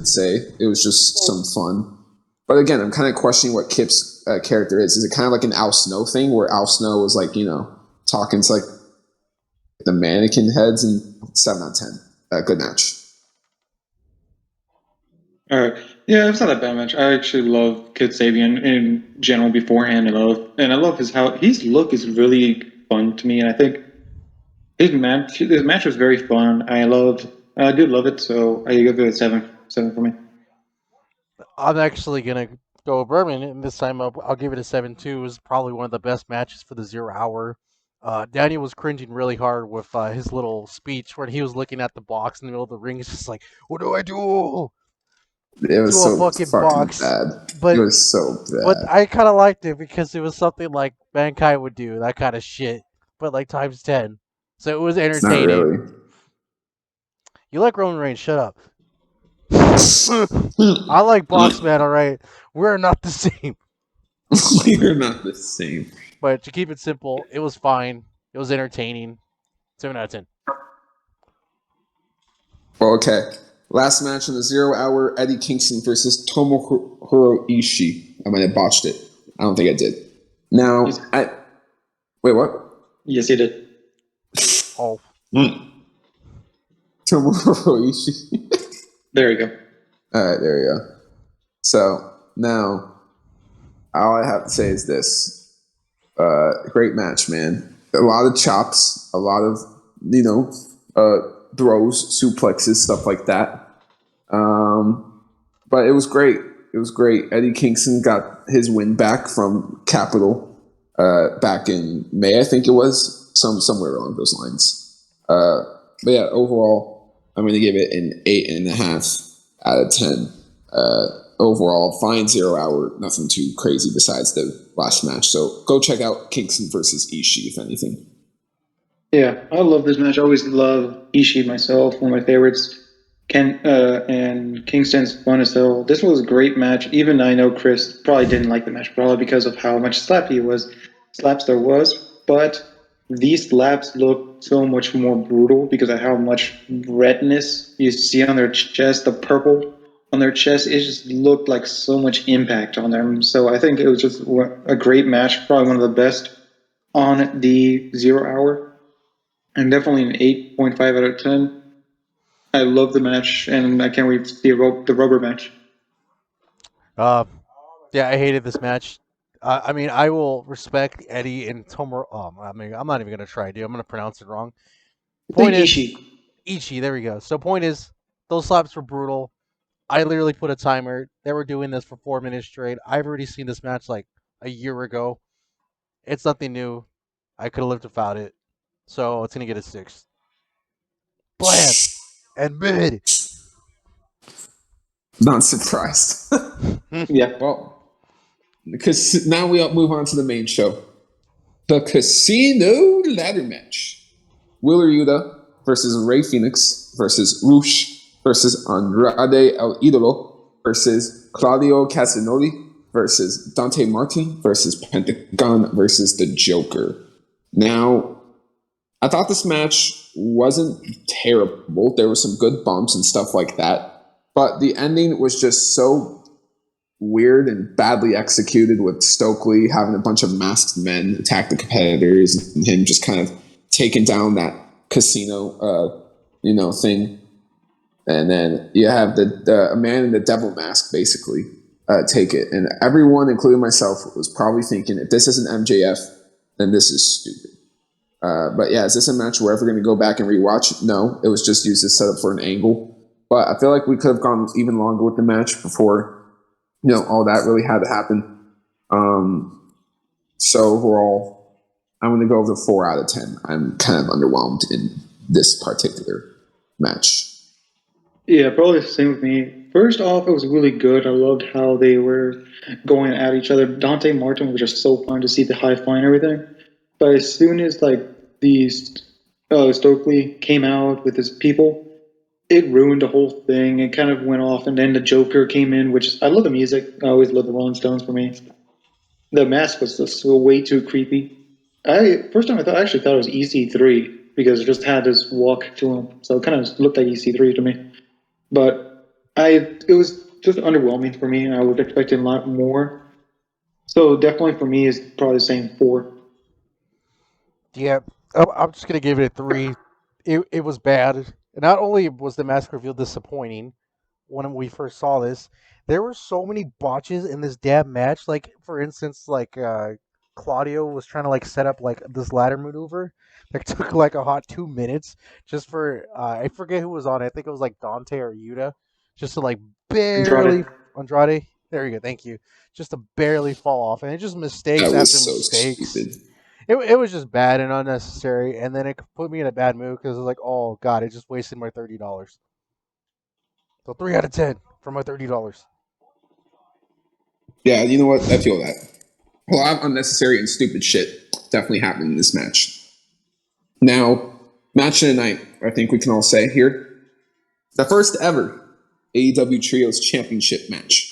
say it was just some fun. But again, I'm kind of questioning what Kip's character is. Is it kind of like an Al Snow thing where Al Snow was like, talking to like the mannequin heads? And 7 out of 10. Good match.
All right. Yeah, it's not that bad match. I actually love Kid Sabian in general beforehand, and I love his look is really fun to me, and I think his match was very fun. I did love it, so I give it a seven for me.
I'm actually gonna go Berman, and this time I'll give it a 7-2. It was probably one of the best matches for the 0 hour. Daniel was cringing really hard with his little speech when he was looking at the box in the middle of the ring. He's just like, "What do I do
It was
to a
so
fucking
fucking
box?"
bad. It
But
was so
but
bad.
I kind of liked it because it was something like Mankind would do, that kind of shit, but like times 10. So it was
It's not
entertaining.
really.
You like Roman Reigns? Shut up. I like Boxman. All right, we're not the same.
We're not the same.
But to keep it simple, it was fine. It was entertaining. 7 out of 10.
Well, okay. Last match in the 0 hour: Eddie Kingston versus Tomohiro Ishii. I might have botched it. I don't think I did. Now,
Yes,
I wait. What?
yes, he did.
Oh,
Tomohiro Ishii.
There you go.
All right, there you go. So now, all I have to say is this: great match, man. A lot of chops, a lot of throws, suplexes, stuff like that. But it was great. It was great. Eddie Kingston got his win back from Capital back in May, I think it was, somewhere along those lines. But yeah, overall, I'm going to give it an 8.5 out of 10. Overall, fine 0 hour, nothing too crazy besides the last match. So go check out Kingston versus Ishii, if anything.
Yeah, I love this match. I always love Ishii myself, one of my favorites. And Kingston's fun as hell. This was a great match. Even I know Chris probably didn't like the match, probably because of how much slaps there was. But these slaps look so much more brutal because of how much redness you see on their chest, the purple on their chest. It just looked like so much impact on them. So I think it was just a great match, probably one of the best on the 0 hour, and definitely an 8.5 out of 10. I love the match, and I can't wait to see the rubber match.
uh, yeah, I hated this match. I mean, I will respect Eddie and Tomer. I mean, I'm not even gonna try, dude. I'm gonna pronounce it wrong.
Say
Point is,
Ishii.
Ichi. There we go. So point is, those slaps were brutal. I literally put a timer. They were doing this for 4 minutes straight. I've already seen this match like a year ago. It's nothing new. I could have lived without it. So it's gonna get a 6. Bland and mid.
Not surprised.
Yeah.
Well, because now we move on to the main show. The Casino Ladder Match. Willer Yuta versus Rey Phoenix versus Roosh versus Andrade El Idolo versus Claudio Castagnoli versus Dante Martin versus Pentagon versus the Joker. Now, I thought this match wasn't terrible. There were some good bumps and stuff like that. But the ending was just so weird and badly executed, with Stokely having a bunch of masked men attack the competitors and him just kind of taking down that casino thing. And then you have a man in the devil mask basically take it. And everyone, including myself, was probably thinking, if this isn't MJF, then this is stupid. But yeah, is this a match we're ever going to go back and rewatch? No, it was just used as setup for an angle. But I feel like we could have gone even longer with the match before all that really had to happen. So overall, I'm going to go over 4 out of 10. I'm kind of underwhelmed in this particular match.
Yeah, probably the same with me. First off, it was really good. I loved how they were going at each other. Dante Martin was just so fun to see the high fly and everything. But as soon as these Stokely came out with his people, it ruined the whole thing. It kind of went off, and then the Joker came in, which I love the music. I always love the Rolling Stones for me. The mask was just so way too creepy. First time I actually thought it was EC3 because it just had this walk to him, so it kind of looked like EC3 to me. But it was just underwhelming for me. I was expecting a lot more. So definitely for me is probably saying 4.
Yeah, I'm just gonna give it a 3. It was bad. Not only was the mask reveal disappointing, when we first saw this, there were so many botches in this damn match. Like for instance, like Claudio was trying to like set up like this ladder maneuver that took like a hot 2 minutes just for I forget who was on it. I think it was like Dante or Yuta, just to like barely
Andrade.
Andrade. There you go. Thank you. Just to barely fall off, and it just mistakes
That was
after
so
mistakes.
stupid.
It was just bad and unnecessary, and then it put me in a bad mood because it was like, oh god, it just wasted my $30. So 3 out of 10 for my $30.
Yeah, you know what? I feel that. A lot of unnecessary and stupid shit definitely happened in this match. Now, match of the night, I think we can all say here. The first ever AEW Trios Championship match.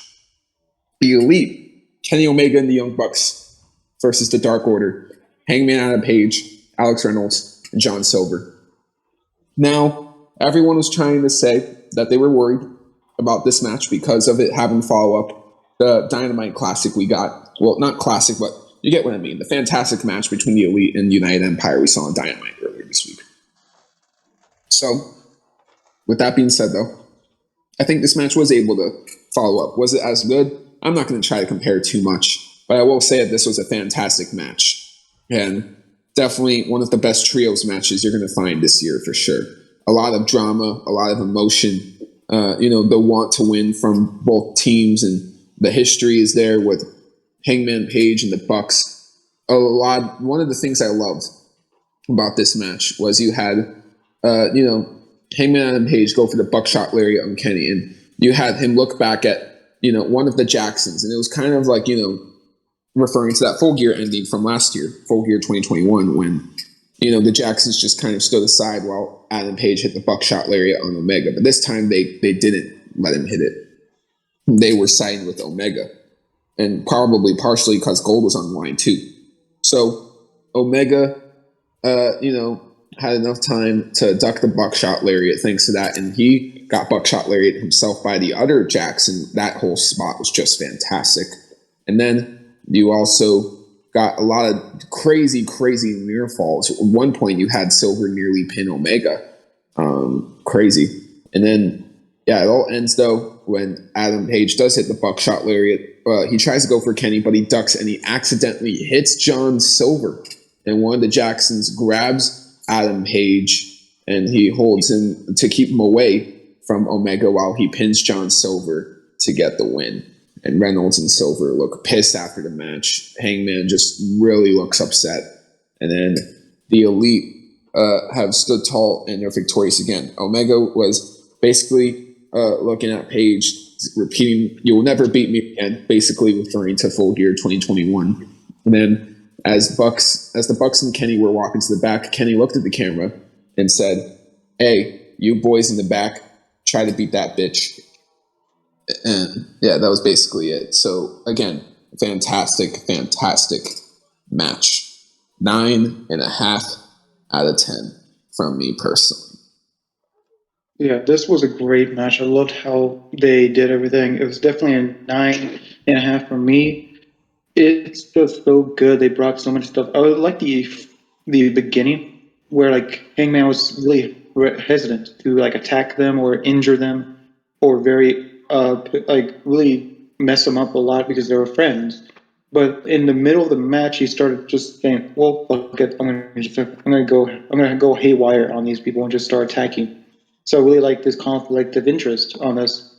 The Elite, Kenny Omega and the Young Bucks versus the Dark Order, Hangman Adam Page, Alex Reynolds, and John Silver. Now, everyone was trying to say that they were worried about this match because of it having follow-up the Dynamite Classic we got. Well, not Classic, but you get what I mean. The fantastic match between the Elite and United Empire we saw on Dynamite earlier this week. So, with that being said, though, I think this match was able to follow up. Was it as good? I'm not going to try to compare too much, but I will say that this was a fantastic match. And definitely one of the best trios matches you're going to find this year for sure. A lot of drama, a lot of emotion, the want to win from both teams, and the history is there with Hangman Page and the Bucks. One of the things I loved about this match was you had, Hangman Adam Page go for the buckshot lariat on Kenny, and you had him look back at, one of the Jacksons, and it was kind of like, referring to that Full Gear ending from last year, Full Gear 2021, when, the Jacksons just kind of stood aside while Adam Page hit the buckshot lariat on Omega. But this time they didn't let him hit it. They were siding with Omega, and probably partially because gold was on the line too. So Omega, had enough time to duck the buckshot lariat thanks to that, and he got buckshot lariat himself by the other Jackson. That whole spot was just fantastic. And then you also got a lot of crazy near falls. At one point, you had Silver nearly pin Omega. Crazy. And then, it all ends, though, when Adam Page does hit the buckshot lariat. He tries to go for Kenny, but he ducks, and he accidentally hits John Silver. And one of the Jacksons grabs Adam Page, and he holds him to keep him away from Omega while he pins John Silver to get the win. And Reynolds and Silver look pissed after the match. Hangman just really looks upset. And then the Elite have stood tall and they're victorious again. Omega was basically looking at Page, repeating, "You will never beat me again," basically referring to Full Gear 2021. And then as the Bucks and Kenny were walking to the back, Kenny looked at the camera and said, "Hey, you boys in the back, try to beat that bitch." And that was basically it. So again, fantastic match. 9.5 out of 10 from me personally.
Yeah, this was a great match. I loved how they did everything. It was definitely a 9.5 for me. It's just so good. They brought so much stuff. I would like the beginning where like Hangman was really hesitant to like attack them or injure them or very really mess them up a lot because they were friends. But in the middle of the match, he started just saying, "Well, fuck it, I'm gonna go haywire on these people and just start attacking." So I really like this conflict of interest on this.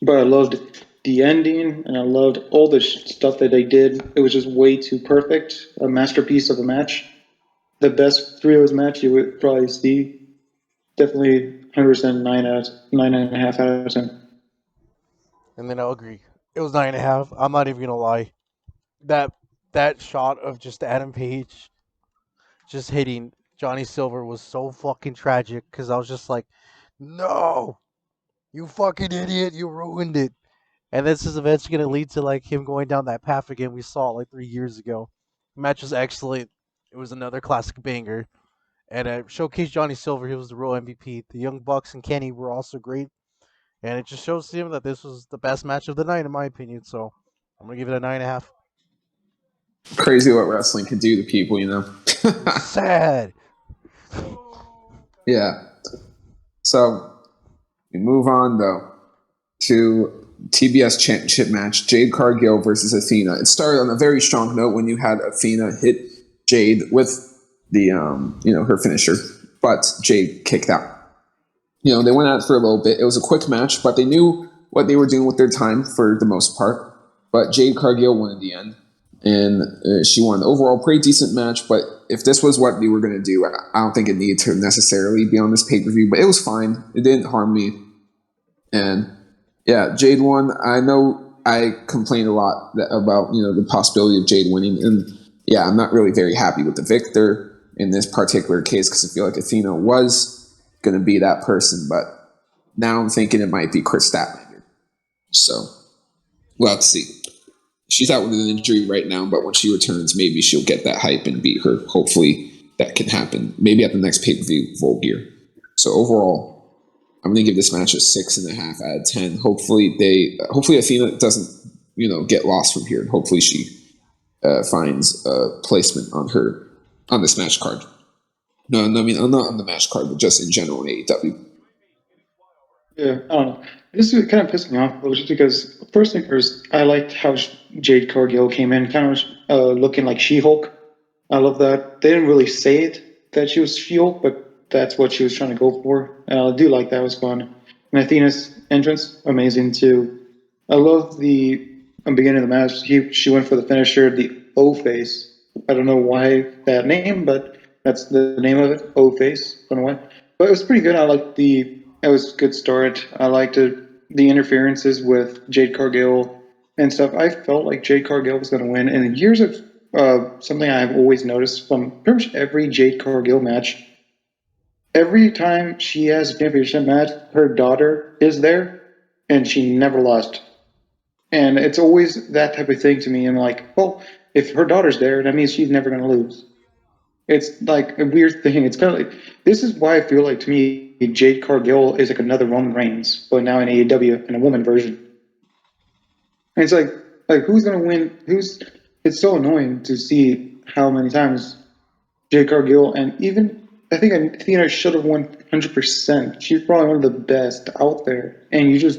But I loved the ending, and I loved all the stuff that they did. It was just way too perfect, a masterpiece of a match. The best trios match you would probably see. Definitely 100% 9.5 out of 10.
And then I'll agree. It was 9.5. I'm not even gonna lie. That that shot of just Adam Page just hitting Johnny Silver was so fucking tragic because I was just like, no, you fucking idiot, you ruined it. And this is eventually going to lead to like him going down that path again we saw like 3 years ago. The match was excellent. It was another classic banger. And it showcased Johnny Silver. He was the real MVP. The Young Bucks and Kenny were also great. And it just shows him that this was the best match of the night, in my opinion. So I'm going to give it a 9.5.
Crazy what wrestling can do to people,
Sad.
Yeah. So we move on though to TBS Championship match, Jade Cargill versus Athena. It started on a very strong note when you had Athena hit Jade with the her finisher, but Jade kicked out. They went at it for a little bit. It was a quick match, but they knew what they were doing with their time for the most part. But Jade Cargill won in the end, and she won. Overall, pretty decent match, but if this was what they were going to do, I don't think it needed to necessarily be on this pay-per-view, but it was fine. It didn't harm me. And yeah, Jade won. I know I complained a lot about the possibility of Jade winning, and yeah, I'm not really very happy with the victor in this particular case because I feel like Athena was going to be that person, but now I'm thinking it might be Chris Statlander. So we'll have to see. She's out with an injury right now, but when she returns, maybe she'll get that hype and beat her. Hopefully that can happen. Maybe at the next pay-per-view, Full Gear. So overall, I'm going to give this match a 6.5 out of 10. Hopefully Athena doesn't, get lost from here. Hopefully she finds a placement on this match card. No, I mean, not on the match card, but just in general in AEW.
Yeah, I don't know. This is kind of pissed me off, though, just because first thing first, I liked how Jade Cargill came in, kind of looking like She-Hulk. I love that. They didn't really say it that she was She-Hulk, but that's what she was trying to go for. And I do like that. It was fun. And Athena's entrance, amazing too. I love the beginning of the match. She went for the finisher, the O face. I don't know why that name, but that's the name of it, O face. I don't know why, but it was pretty good. It was a good start. I liked it. The interferences with Jade Cargill and stuff. I felt like Jade Cargill was going to win. And here's something I've always noticed from pretty much every Jade Cargill match. Every time she has a championship match, her daughter is there, and she never lost. And it's always that type of thing to me. And like, well, if her daughter's there, that means she's never going to lose. It's like a weird thing. It's kind of like this is why I feel like to me Jade Cargill is like another Roman Reigns, but now in AEW in a woman version. And it's like who's gonna win? It's so annoying to see how many times Jade Cargill and even I think Athena should have won 100%. She's probably one of the best out there, and you just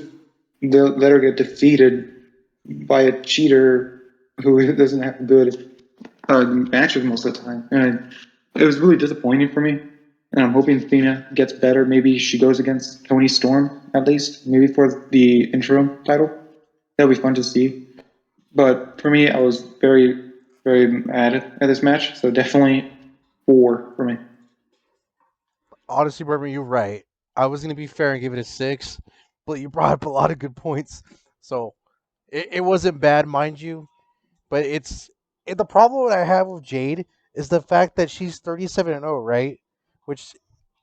let her get defeated by a cheater who doesn't have good matches most of the time. And it was really disappointing for me. And I'm hoping Athena gets better. Maybe she goes against Toni Storm, at least, maybe for the interim title. That'll be fun to see. But for me, I was very, very mad at this match. So definitely 4 for me.
Honestly, Bourbon, you're right. I was gonna be fair and give it a 6, but you brought up a lot of good points. So it wasn't bad, mind you, but the problem that I have with Jade is the fact that she's 37-0, right? Which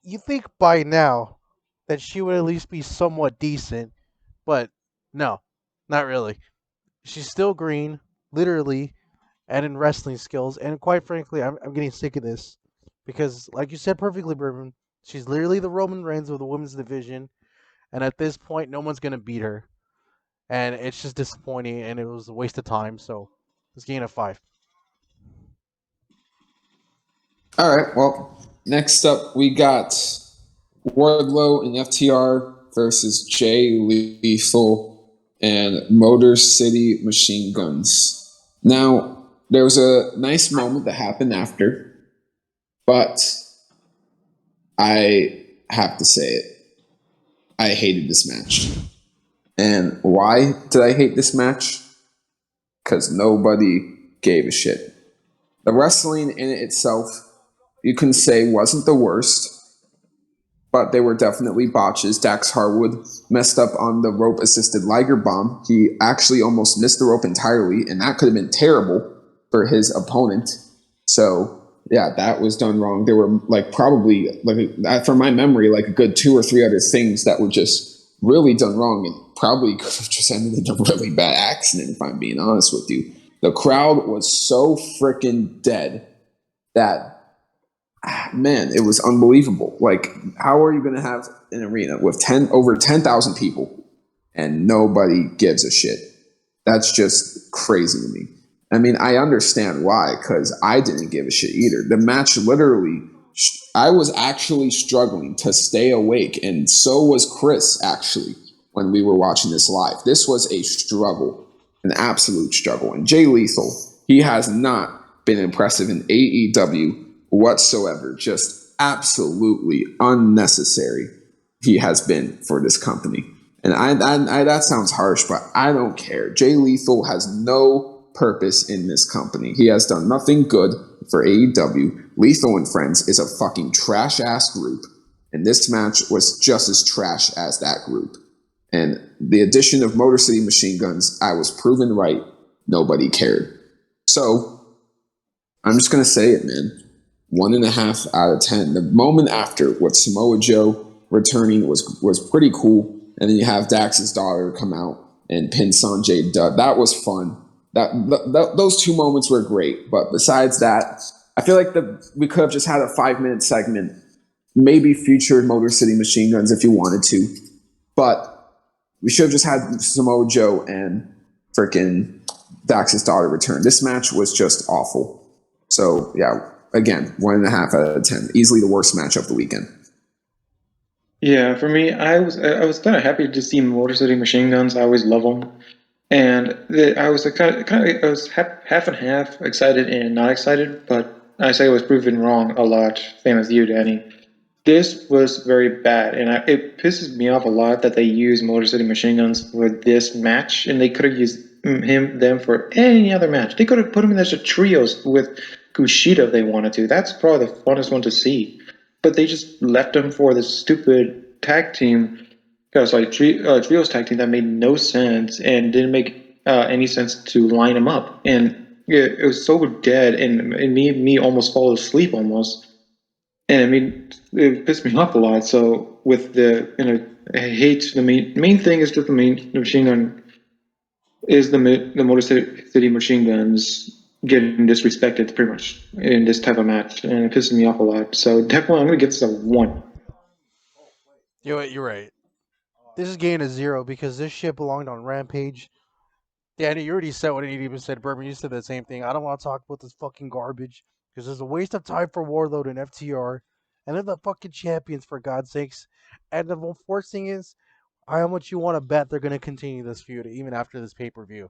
you think by now that she would at least be somewhat decent, but no, not really. She's still green, literally, and in wrestling skills. And quite frankly, I'm getting sick of this because, like you said perfectly, Bourbon, she's literally the Roman Reigns of the women's division, and at this point, no one's gonna beat her. And it's just disappointing, and it was a waste of time. So let's gain a 5.
All right, well, next up we got Wardlow and FTR versus Jay Lethal and Motor City Machine Guns. Now, there was a nice moment that happened after, but I have to say it. I hated this match. And why did I hate this match? Because nobody gave a shit. The wrestling in it itself, you can say, wasn't the worst, but they were definitely botches. Dax Harwood messed up on the rope-assisted Liger Bomb. He actually almost missed the rope entirely, and that could have been terrible for his opponent. So, yeah, that was done wrong. There were, probably, from my memory, a good 2 or 3 other things that were just really done wrong and probably could have just ended in a really bad accident, if I'm being honest with you. The crowd was so freaking dead that man, it was unbelievable. How are you going to have an arena with over 10,000 people and nobody gives a shit? That's just crazy to me. I mean, I understand why, because I didn't give a shit either. The match literally, I was actually struggling to stay awake, and so was Chris, actually, when we were watching this live. This was a struggle, an absolute struggle. And Jay Lethal, he has not been impressive in AEW whatsoever. Just absolutely unnecessary he has been for this company. And I that sounds harsh, but I don't care. Jay Lethal has no purpose in this company. He has done nothing good for AEW. Lethal and Friends is a fucking trash-ass group. And this match was just as trash as that group. And the addition of Motor City Machine Guns, I was proven right. Nobody cared. So, I'm just going to say it, man. 1.5 out of 10. The moment after with Samoa Joe returning was pretty cool. And then you have Dax's daughter come out and pin Sanjay Dutt. That was fun. Those 2 moments were great. But besides that, I feel like we could have just had a 5-minute segment, maybe featured Motor City Machine Guns if you wanted to. But we should have just had Samoa Joe and freaking Dax's daughter return. This match was just awful. So, yeah, again, 1.5 out of 10. Easily the worst match of the weekend.
Yeah, for me, I was kind of happy to see Motor City Machine Guns. I always love them, and I was I was half and half excited and not excited. But I say I was proven wrong a lot. Same as you, Danny. This was very bad, and it pisses me off a lot that they use Motor City Machine Guns for this match, and they could have used them for any other match. They could have put them in as a trios with Kushida if they wanted to. That's probably the funnest one to see. But they just left them for this stupid tag team, trios tag team that made no sense and didn't make any sense to line them up. And it was so dead, and it made me almost fall asleep almost. And I mean, it pissed me off a lot. So with I hate the main thing is that the machine gun is the Motor City Machine Guns getting disrespected pretty much in this type of match, and it pisses me off a lot. So definitely, I'm gonna give this a 1.
You're right. This is getting a 0 because this shit belonged on Rampage. Danny, you already said what it even said. Bourbon, you said the same thing. I don't want to talk about this fucking garbage because it's a waste of time for Warlord and FTR. And they're the fucking champions, for God's sakes. And the worst thing is, how much you want to bet they're going to continue this feud even after this pay-per-view.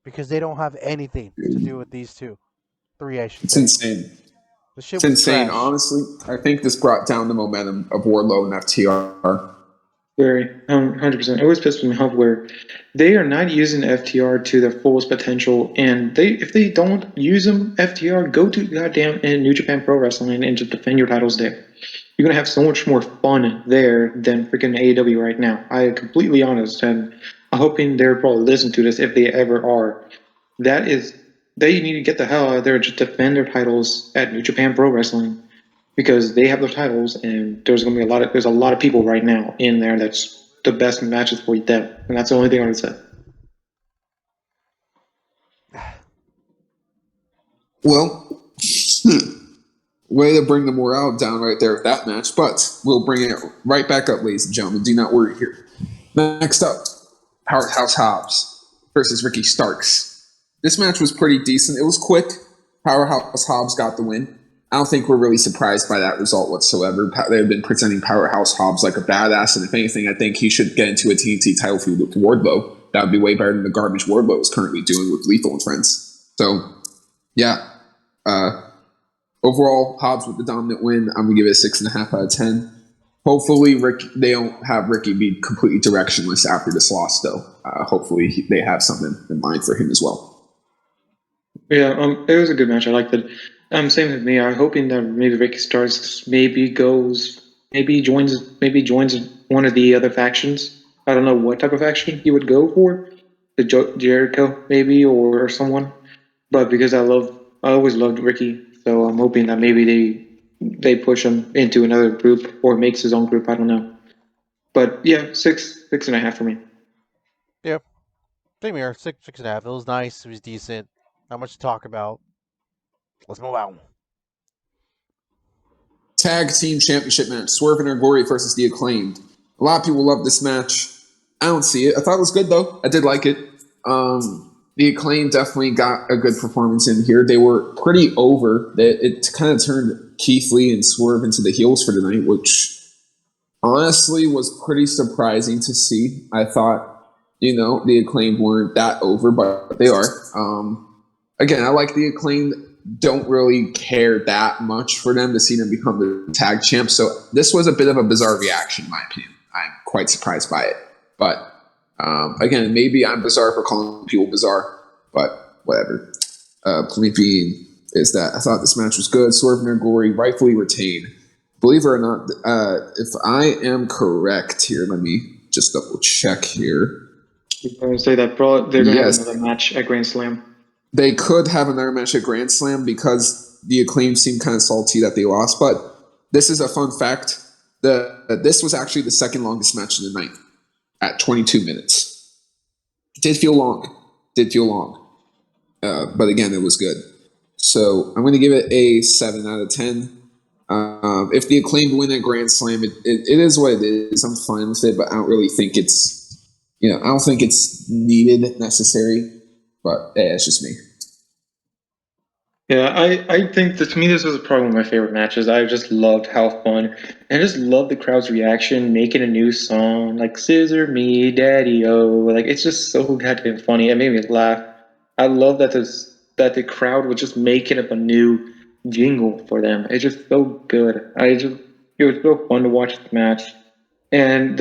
Because they don't have anything to do with these three, I should
It's
say.
insane.
The shit
It's
was
insane.
trash.
Honestly, I think this brought down the momentum of Wardlow and FTR.
Very 100%. It always pissed me off where they are not using FTR to their fullest potential, and if they don't use them, FTR, go to goddamn New Japan Pro Wrestling and just defend your titles there. You're gonna have so much more fun there than freaking AEW right now. I am completely honest, and I'm hoping they're probably listening to this if they ever are. They need to get the hell out of there and just defend their titles at New Japan Pro Wrestling, because they have the titles, and there's a lot of people right now in there that's the best matches for them, and that's the only thing I would say.
Well, way to bring the morale down right there with that match, but we'll bring it right back up, ladies and gentlemen. Do not worry here. Next up, Powerhouse Hobbs versus Ricky Starks. This match was pretty decent. It was quick. Powerhouse Hobbs got the win. I don't think we're really surprised by that result whatsoever. They've been presenting Powerhouse Hobbs like a badass, and if anything, I think he should get into a TNT title feud with Wardlow. That would be way better than the garbage Wardlow is currently doing with Lethal and Friends. So, yeah. Overall, Hobbs with the dominant win. I'm going to give it a 6.5 out of 10. Hopefully, they don't have Ricky be completely directionless after this loss, though. Hopefully, they have something in mind for him as well.
Yeah, it was a good match. I liked it. Same with me. I'm hoping that maybe Ricky Starks maybe joins one of the other factions. I don't know what type of faction he would go for, the Jericho maybe or someone. But because I always loved Ricky, so I'm hoping that maybe they push him into another group or makes his own group. I don't know. But yeah, 6.5 for me.
Yep. Same here. 6.5. It was nice. It was decent. Not much to talk about. Let's move on.
Tag Team Championship match. Swerve and Glory versus The Acclaimed. A lot of people love this match. I don't see it. I thought it was good, though. I did like it. The Acclaimed definitely got a good performance in here. They were pretty over. It kind of turned Keith Lee and Swerve into the heels for tonight, which honestly was pretty surprising to see. I thought, the Acclaimed weren't that over, but they are. Again, I like the Acclaimed. Don't really care that much for them to see them become the tag champs. So this was a bit of a bizarre reaction, in my opinion. I'm quite surprised by it. But again, maybe I'm bizarre for calling people bizarre, but whatever. Point being is that I thought this match was good. Swerve in their glory, rightfully retained. Believe it or not, if I am correct here, let me just double check here.
I'm going to say that probably they're going to have
Yes,
another match at Grand Slam.
they could have another match at Grand Slam because the Acclaim seemed kind of salty that they lost. But this is a fun fact. This was actually the second longest match of the night at 22 minutes. It did feel long. But again, it was good. So I'm going to give it a 7 out of 10. If the Acclaimed win at Grand Slam, it is what it is. I'm fine with it, but I don't really think it's, I don't think it's needed, necessary. But hey, that's just me.
Yeah, I think that to me this was probably one of my favorite matches. I just loved how fun, and I just loved the crowd's reaction, making a new song like "Scissor Me, Daddy O." Like it's just so goddamn funny. It made me laugh. I love that the crowd was just making up a new jingle for them. It's just so good. It was so fun to watch the match, and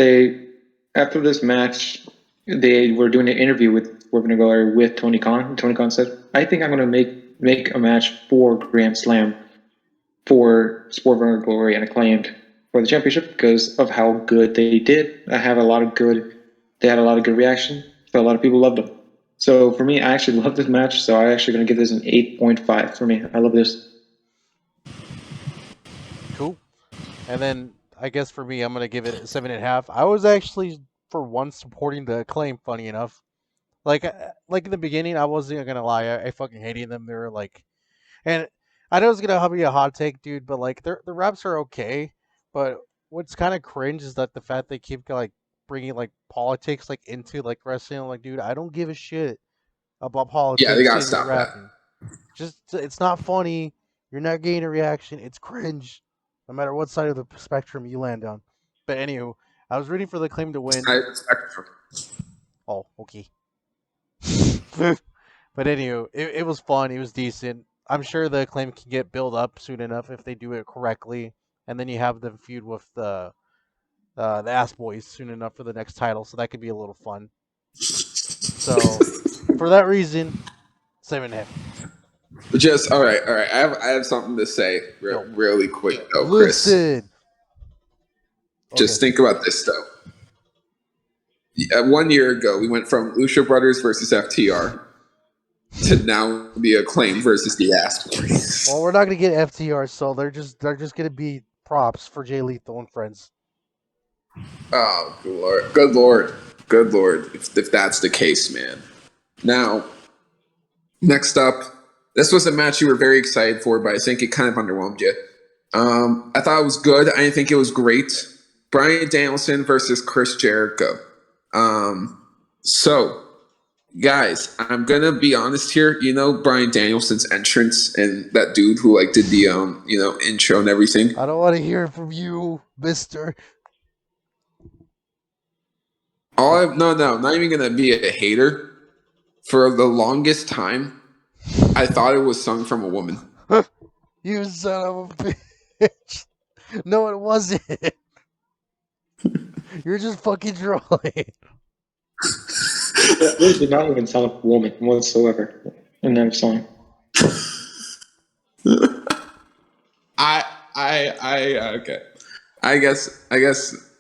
after this match they were doing an interview with Swerve Gonzalez with Tony Khan. Tony Khan said, "I think I'm going to make a match for Grand Slam for Sport Runner Glory and Acclaimed for the championship because of how good they did. They had a lot of good reaction. So a lot of people loved them. So for me, I actually love this match. So I'm actually going to give this an 8.5 for me. I love this.
Cool. And then I guess for me, I'm gonna give it a 7.5. I was actually for once supporting the Acclaim. Funny enough, like in the beginning, I wasn't gonna lie. I fucking hated them. They were like, and I know it's gonna be a hot take, dude, but like the raps are okay. But what's kind of cringe is that the fact they keep like bringing like politics like into like wrestling. I'm like, dude, I don't give a shit about
Yeah, they
politics
gotta
in your
stop that.
rapping. Just it's not funny. You're not getting a reaction. It's cringe, no matter what side of the spectrum you land on. But anywho, I was rooting for the Claim to win.
I respect them.
Oh, okay. But anywho, it was fun. It was decent. I'm sure the Claim can get built up soon enough if they do it correctly, and then you have them feud with the Ass Boys soon enough for the next title. So that could be a little fun. So for that reason, 7.5.
Just all right. I have something to say
Yo,
really quick though, Chris.
listen. Okay.
Just think about this though. 1 year ago, we went from Lucha Brothers versus FTR to now the Acclaim versus the Ass Boys.
Well, we're not gonna get FTR, so they're just gonna be props for Jay Lethal and friends.
Oh, good lord, good lord, good lord! If that's the case, man. Now, next up, this was a match you were very excited for, but I think it kind of underwhelmed you. I thought it was good. I didn't think it was great. Bryan Danielson versus Chris Jericho. So, guys, I'm gonna be honest here. Bryan Danielson's entrance and that dude who like did the intro and everything.
I don't want to hear it from you, Mister.
No, not even gonna be a hater. For the longest time, I thought it was sung from a woman.
You son of a bitch. No, it wasn't. You're just fucking trolling.
They did not even sound like a woman whatsoever in that song.
Okay. I guess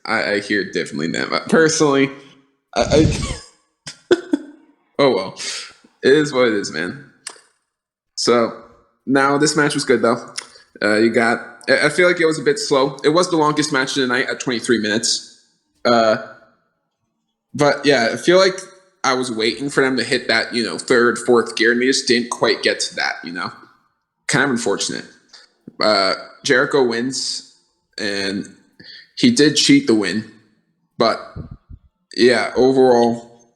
I hear it differently now. But personally, oh well, it is what it is, man. So now this match was good though. I feel like it was a bit slow. It was the longest match of the night at 23 minutes. But yeah, I feel like I was waiting for them to hit that, third, fourth gear, and they just didn't quite get to that, Kind of unfortunate. Jericho wins, and he did cheat the win. But yeah, overall,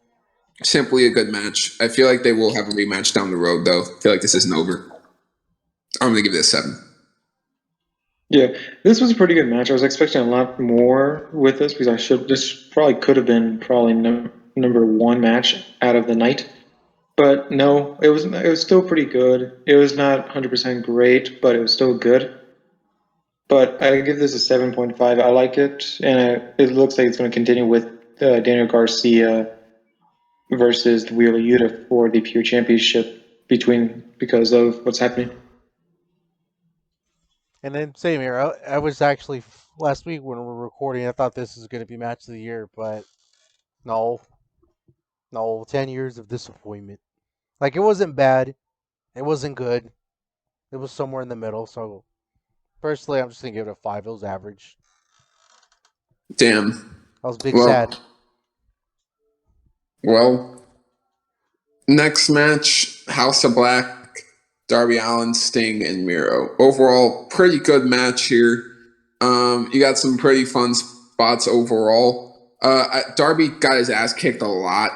simply a good match. I feel like they will have a rematch down the road, though. I feel like this isn't over. I'm going to give it a 7.
Yeah, this was a pretty good match. I was expecting a lot more with this because this probably could have been probably number one match out of the night. But no, it was still pretty good. It was not 100% great, but it was still good. But I give this a 7.5. I like it, and it looks like it's going to continue with Daniel Garcia versus Wheeler Yuta for the Pure Championship because of what's happening.
And then same here. I was actually last week when we were recording. I thought this was going to be match of the year, but no, no. 10 years of disappointment. Like it wasn't bad, it wasn't good. It was somewhere in the middle. So personally, I'm just gonna give it a 5. It was average.
Damn.
I was big sad.
Well, next match, House of Black, Darby Allin, Sting, and Miro. Overall, pretty good match here. You got some pretty fun spots overall. Darby got his ass kicked a lot,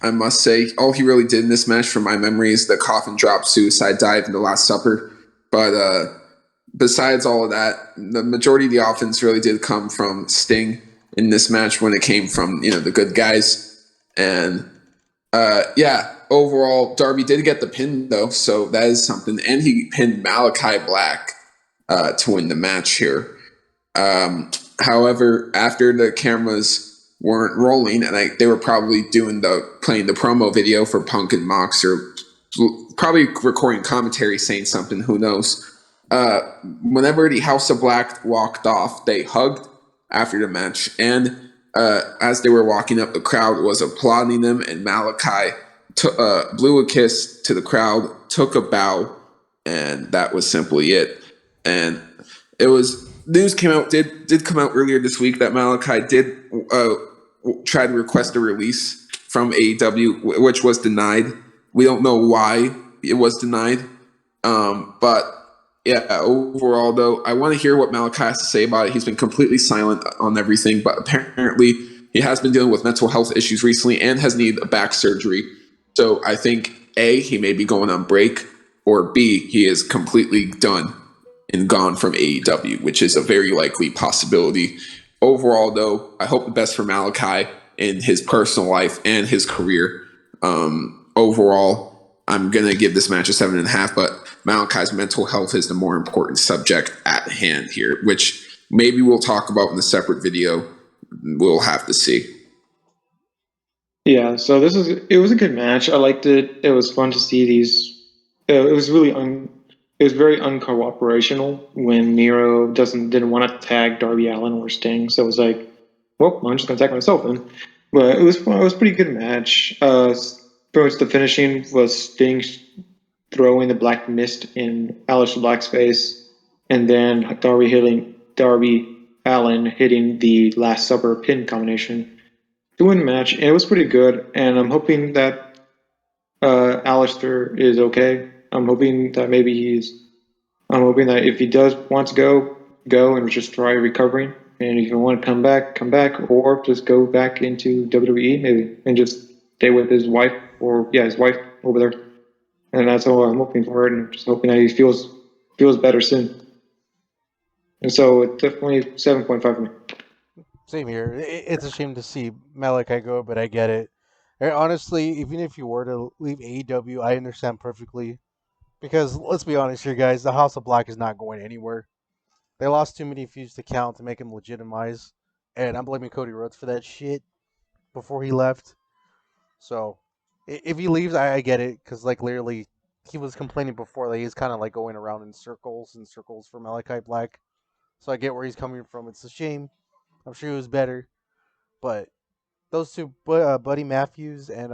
I must say. All he really did in this match, from my memory, is the coffin drop suicide dive in the Last Supper. But besides all of that, the majority of the offense really did come from Sting in this match when it came from, the good guys. And overall, Darby did get the pin, though, so that is something. And he pinned Malachi Black to win the match here. However, after the cameras weren't rolling, and they were probably playing the promo video for Punk and Mox, or probably recording commentary saying something, who knows. Whenever the House of Black walked off, they hugged after the match, and as they were walking up, the crowd was applauding them, and Malachi blew a kiss to the crowd, took a bow, and that was simply it. And it was news did come out earlier this week that Malachi did try to request a release from AEW, which was denied. We don't know why it was denied, but yeah. Overall, though, I want to hear what Malachi has to say about it. He's been completely silent on everything, but apparently he has been dealing with mental health issues recently and has needed a back surgery. So I think A, he may be going on break, or B, he is completely done and gone from AEW, which is a very likely possibility. Overall, though, I hope the best for Malachi in his personal life and his career. Overall, I'm going to give this match a 7.5, but Malachi's mental health is the more important subject at hand here, which maybe we'll talk about in a separate video. We'll have to see.
Yeah, so it was a good match. I liked it. It was fun to see these. It was really it was very uncooperational when Miro didn't want to tag Darby Allin or Sting. So it was like, well, I'm just gonna tag myself then. But it was fun. It was a pretty good match. Pretty much the finishing was Sting throwing the black mist in Aleister Black's face, and then Darby Allin hitting the Last Supper pin combination to win the match, and it was pretty good. And I'm hoping that Alistair is okay. I'm hoping that I'm hoping that if he does want to go and just try recovering. And if you want to come back, or just go back into WWE maybe and just stay with his wife, his wife over there. And that's all I'm hoping for. And I'm just hoping that he feels better soon. And so it's definitely 7.5 for me.
Same here. It's a shame to see Malachi go, but I get it. And honestly, even if you were to leave AEW, I understand perfectly. Because let's be honest here, guys, the House of Black is not going anywhere. They lost too many feuds to count to make him legitimize, and I'm blaming Cody Rhodes for that shit before he left. So if he leaves, I get it, because like literally he was complaining before that he's kind of like going around in circles and circles for Malachi Black. So I get where he's coming from. It's a shame. I'm sure he was better, but those two, Buddy Matthews and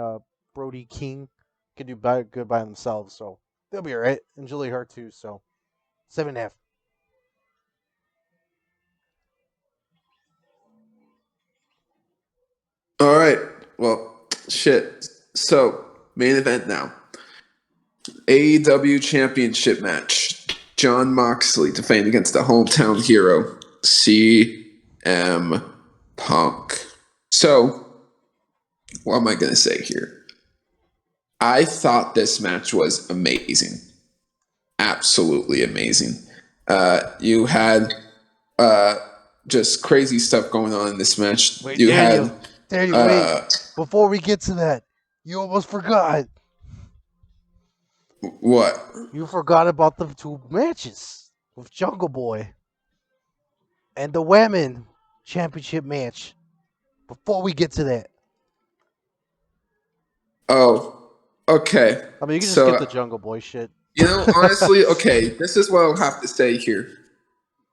Brody King, can do good by themselves. So they'll be alright, and Julie Hart too. So 7.5.
All right. Well, shit. So, main event now. AEW Championship match. Jon Moxley defending against the hometown hero, CM Punk. So, what am I going to say here? I thought this match was amazing. Absolutely amazing. You had just crazy stuff going on in this match.
Wait,
You
Daniel.
had
Daniel, wait. Before we get to that, you almost forgot.
what?
You forgot about the 2 matches with Jungle Boy and the Women Championship match. Before we get to that,
Oh, okay.
I mean, you can just skip the
So
Jungle Boy shit.
honestly, okay. This is what I'll have to say here.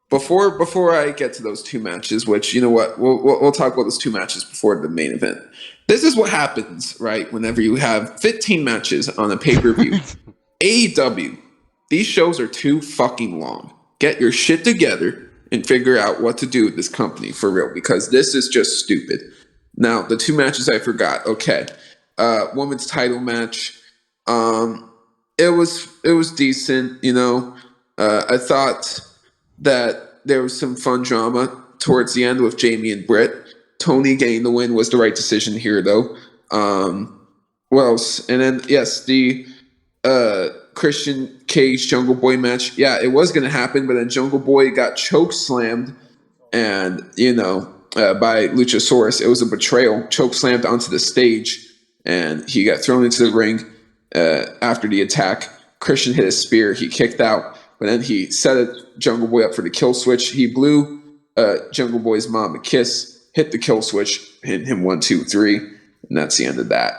Before I get to those 2 matches, which you know what, we'll talk about those 2 matches before the main event. This is what happens, right? Whenever you have 15 matches on a pay per view, AEW, these shows are too fucking long. Get your shit together and figure out what to do with this company for real, because this is just stupid. Now, the 2 matches I forgot. Okay, women's title match. It was decent. I thought that there was some fun drama towards the end with Jamie and Britt. Tony getting the win was the right decision here, though. What else? And then yes, the Christian Cage Jungle Boy match. Yeah, it was gonna happen, but then Jungle Boy got choke slammed, and by Luchasaurus. It was a betrayal. Choke slammed onto the stage, and he got thrown into the ring after the attack. Christian hit a spear. He kicked out, but then he set Jungle Boy up for the kill switch. He blew Jungle Boy's mom a kiss, hit the kill switch, hit him 1, 2, 3, and that's the end of that.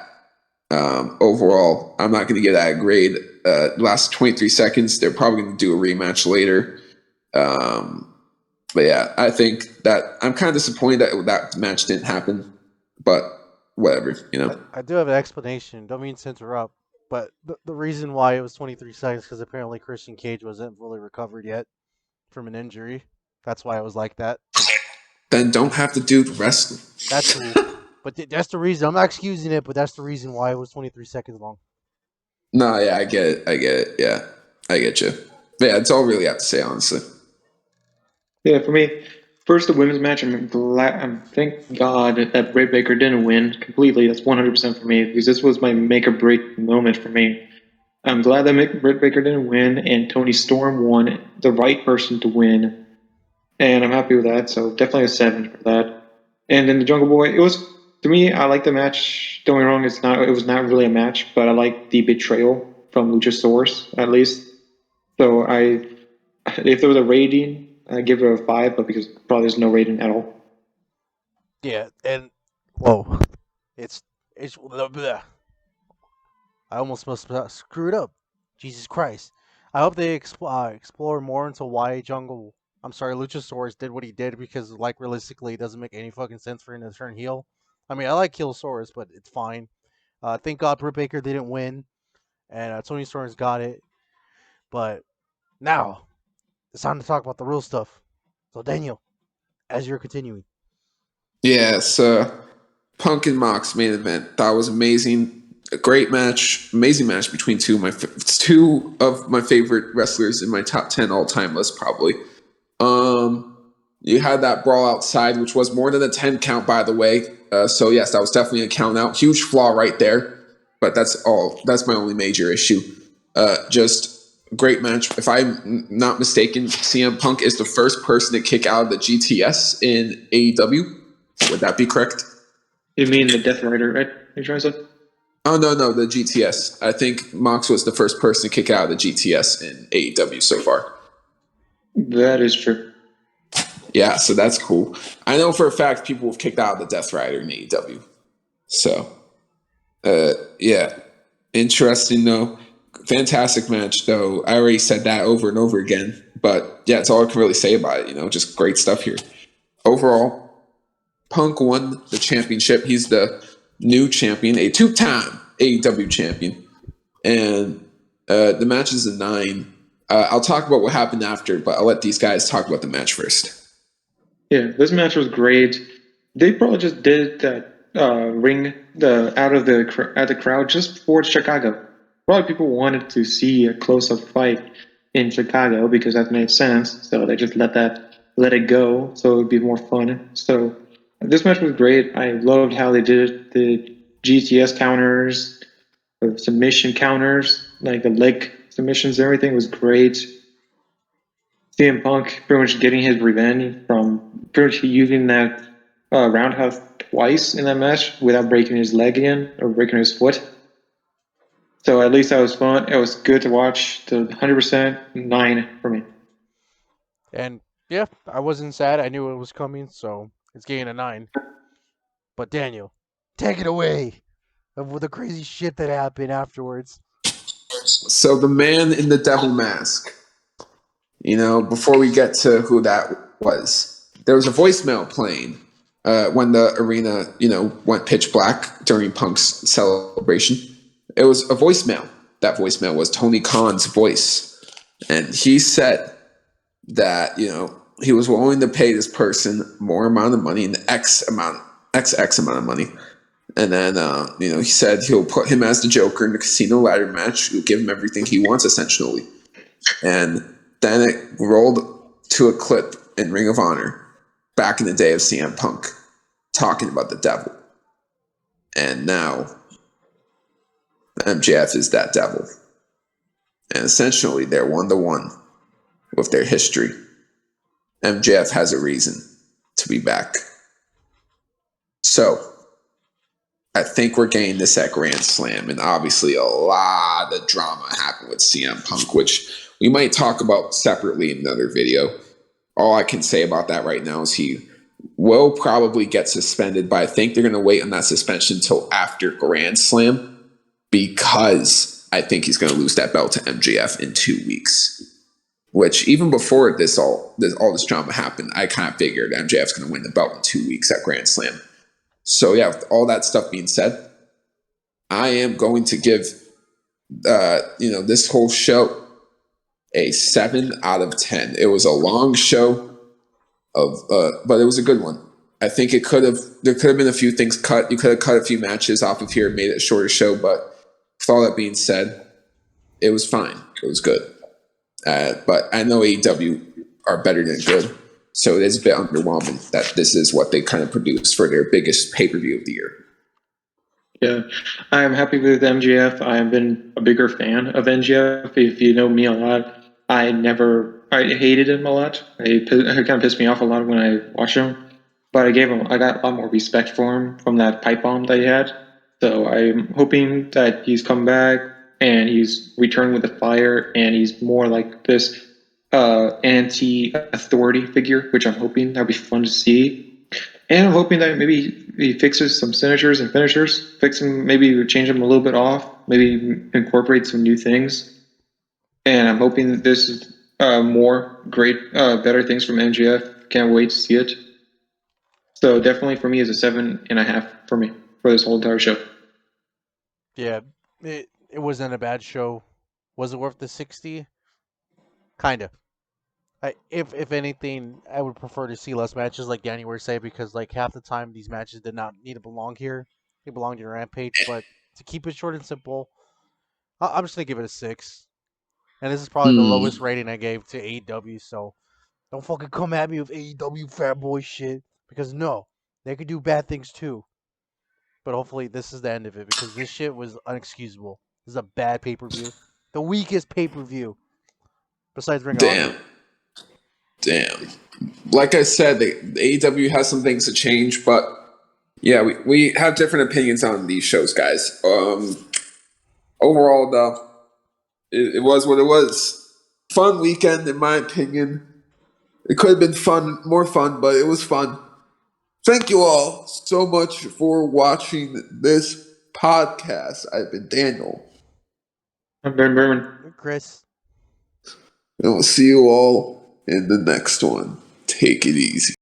Overall, I'm not going to give that a grade. Last 23 seconds, they're probably going to do a rematch later. But yeah, I think that I'm kind of disappointed that match didn't happen, but whatever.
I do have an explanation. Don't mean to interrupt, but the reason why it was 23 seconds because apparently Christian Cage wasn't fully recovered yet from an injury. That's why it was like that.
Then don't have to do the wrestling.
That's true. But that's the reason. I'm not excusing it, but that's the reason why it was 23 seconds long.
No, yeah, I get it. Yeah, I get you. But yeah, that's all I really have to say, honestly.
Yeah, for me, first the women's match. I'm glad. Thank God that Britt Baker didn't win completely. That's 100% for me because this was my make or break moment for me. I'm glad that Britt Baker didn't win and Tony Storm won, the right person to win, and I'm happy with that. So definitely a 7 for that. And then the Jungle Boy, it was to me. I like the match. Don't get me wrong, it was not really a match, but I like the betrayal from Luchasaurus at least. So if there was a rating, I give it a 5, but because probably there's no rating at all.
Yeah, and whoa, it's blah, blah. I almost must have screwed up. Jesus Christ! I hope they explore more into why Luchasaurus did what he did because, like, realistically, it doesn't make any fucking sense for him to turn heel. I mean, I like Killsaurus, but it's fine. Thank God Britt Baker didn't win, and Tony Storm's got it. But now it's time to talk about the real stuff. So, Daniel, as you're continuing.
Yes, Punk and Mox main event. That was amazing. A great match, amazing match between two of my favorite wrestlers in my top 10 all time list, probably. You had that brawl outside, which was more than a 10 count, by the way. So yes, that was definitely a count out. Huge flaw right there, but that's all. That's my only major issue. Just great match. If I'm not mistaken, CM Punk is the first person to kick out of the GTS in AEW. Would that be correct?
You mean the Death Rider, right? You trying to say?
Oh no, the GTS. I think Mox was the first person to kick out of the GTS in AEW so far.
That is true.
Yeah, so that's cool. I know for a fact people have kicked out of the Death Rider in AEW. So, yeah, interesting though. Fantastic match though. I already said that over and over again, but yeah, it's all I can really say about it. Just great stuff here. Overall, Punk won the championship. He's the new champion, a 2-time AEW champion, and the match is a 9. I'll talk about what happened after, but I'll let these guys talk about the match first.
Yeah, this match was great. They probably just did that ring out of the crowd just for Chicago. Probably people wanted to see a close-up fight in Chicago because that made sense. So they just let it go, so it would be more fun. So this match was great. I loved how they did it. The GTS counters, the submission counters, like the leg submissions, everything was great. CM Punk pretty much getting his revenge from pretty much using that roundhouse twice in that match without breaking his leg again or breaking his foot. So at least that was fun. It was good to watch. The 100% 9 for me.
And yeah, I wasn't sad. I knew it was coming, so it's getting a 9. But Daniel, take it away with the crazy shit that happened afterwards.
So the man in the devil mask. Before we get to who that was, there was a voicemail playing when the arena, went pitch black during Punk's celebration. It was a voicemail. That voicemail was Tony Khan's voice. And he said that, he was willing to pay this person more amount of money, X amount of money. And then, he said he'll put him as the Joker in the casino ladder match. He'll give him everything he wants, essentially. And then it rolled to a clip in Ring of Honor back in the day of CM Punk talking about the devil. And now MJF is that devil. And essentially they're 1-to-1 with their history. MJF has a reason to be back. So I think we're getting this at Grand Slam, and obviously a lot of drama happened with CM Punk, which we might talk about separately in another video. All I can say about that right now is he will probably get suspended, but I think they're going to wait on that suspension until after Grand Slam, because I think he's going to lose that belt to MJF in 2 weeks. Which even before all this drama happened, I kind of figured MJF's going to win the belt in 2 weeks at Grand Slam. So yeah, with all that stuff being said, I am going to give this whole show a 7 out of 10. It was a long show but it was a good one. I think there could have been a few things cut. You could have cut a few matches off of here and made it a shorter show, but with all that being said, it was fine. It was good. But I know AEW are better than good. So it is a bit underwhelming that this is what they kind of produced for their biggest pay-per-view of the year.
Yeah, I'm happy with MJF. I've been a bigger fan of MJF. If you know me a lot, I hated him a lot. It kind of pissed me off a lot when I watched him. But I got a lot more respect for him from that pipe bomb that he had. So I'm hoping that he's come back and he's returned with the fire and he's more like this anti-authority figure, which I'm hoping that'll be fun to see. And I'm hoping that maybe he fixes some signatures and finishers, maybe change them a little bit off, maybe incorporate some new things. And I'm hoping that this is more great, better things from MJF. Can't wait to see it. So definitely for me is a 7.5 for me for this whole entire show.
Yeah, it wasn't a bad show. Was it worth the 60? Kind of. If anything, I would prefer to see less matches, like Danny were saying, because like half the time these matches did not need to belong here. They belonged in Rampage, but to keep it short and simple, I'm just gonna give it a 6. And this is probably the lowest rating I gave to AEW. So don't fucking come at me with AEW fanboy shit, because no, they could do bad things too. But hopefully this is the end of it, because this shit was unexcusable. This is a bad pay-per-view, the weakest pay-per-view besides Ring of Honor.
Damn. Like I said, the AEW has some things to change, but yeah, we have different opinions on these shows, guys. Overall, though, it was what it was. Fun weekend, in my opinion. It could have been more fun, but it was fun. Thank you all so much for watching this podcast. I've been Daniel.
I'm Ben Berman.
Chris.
And we'll see you all in the next one. Take it easy.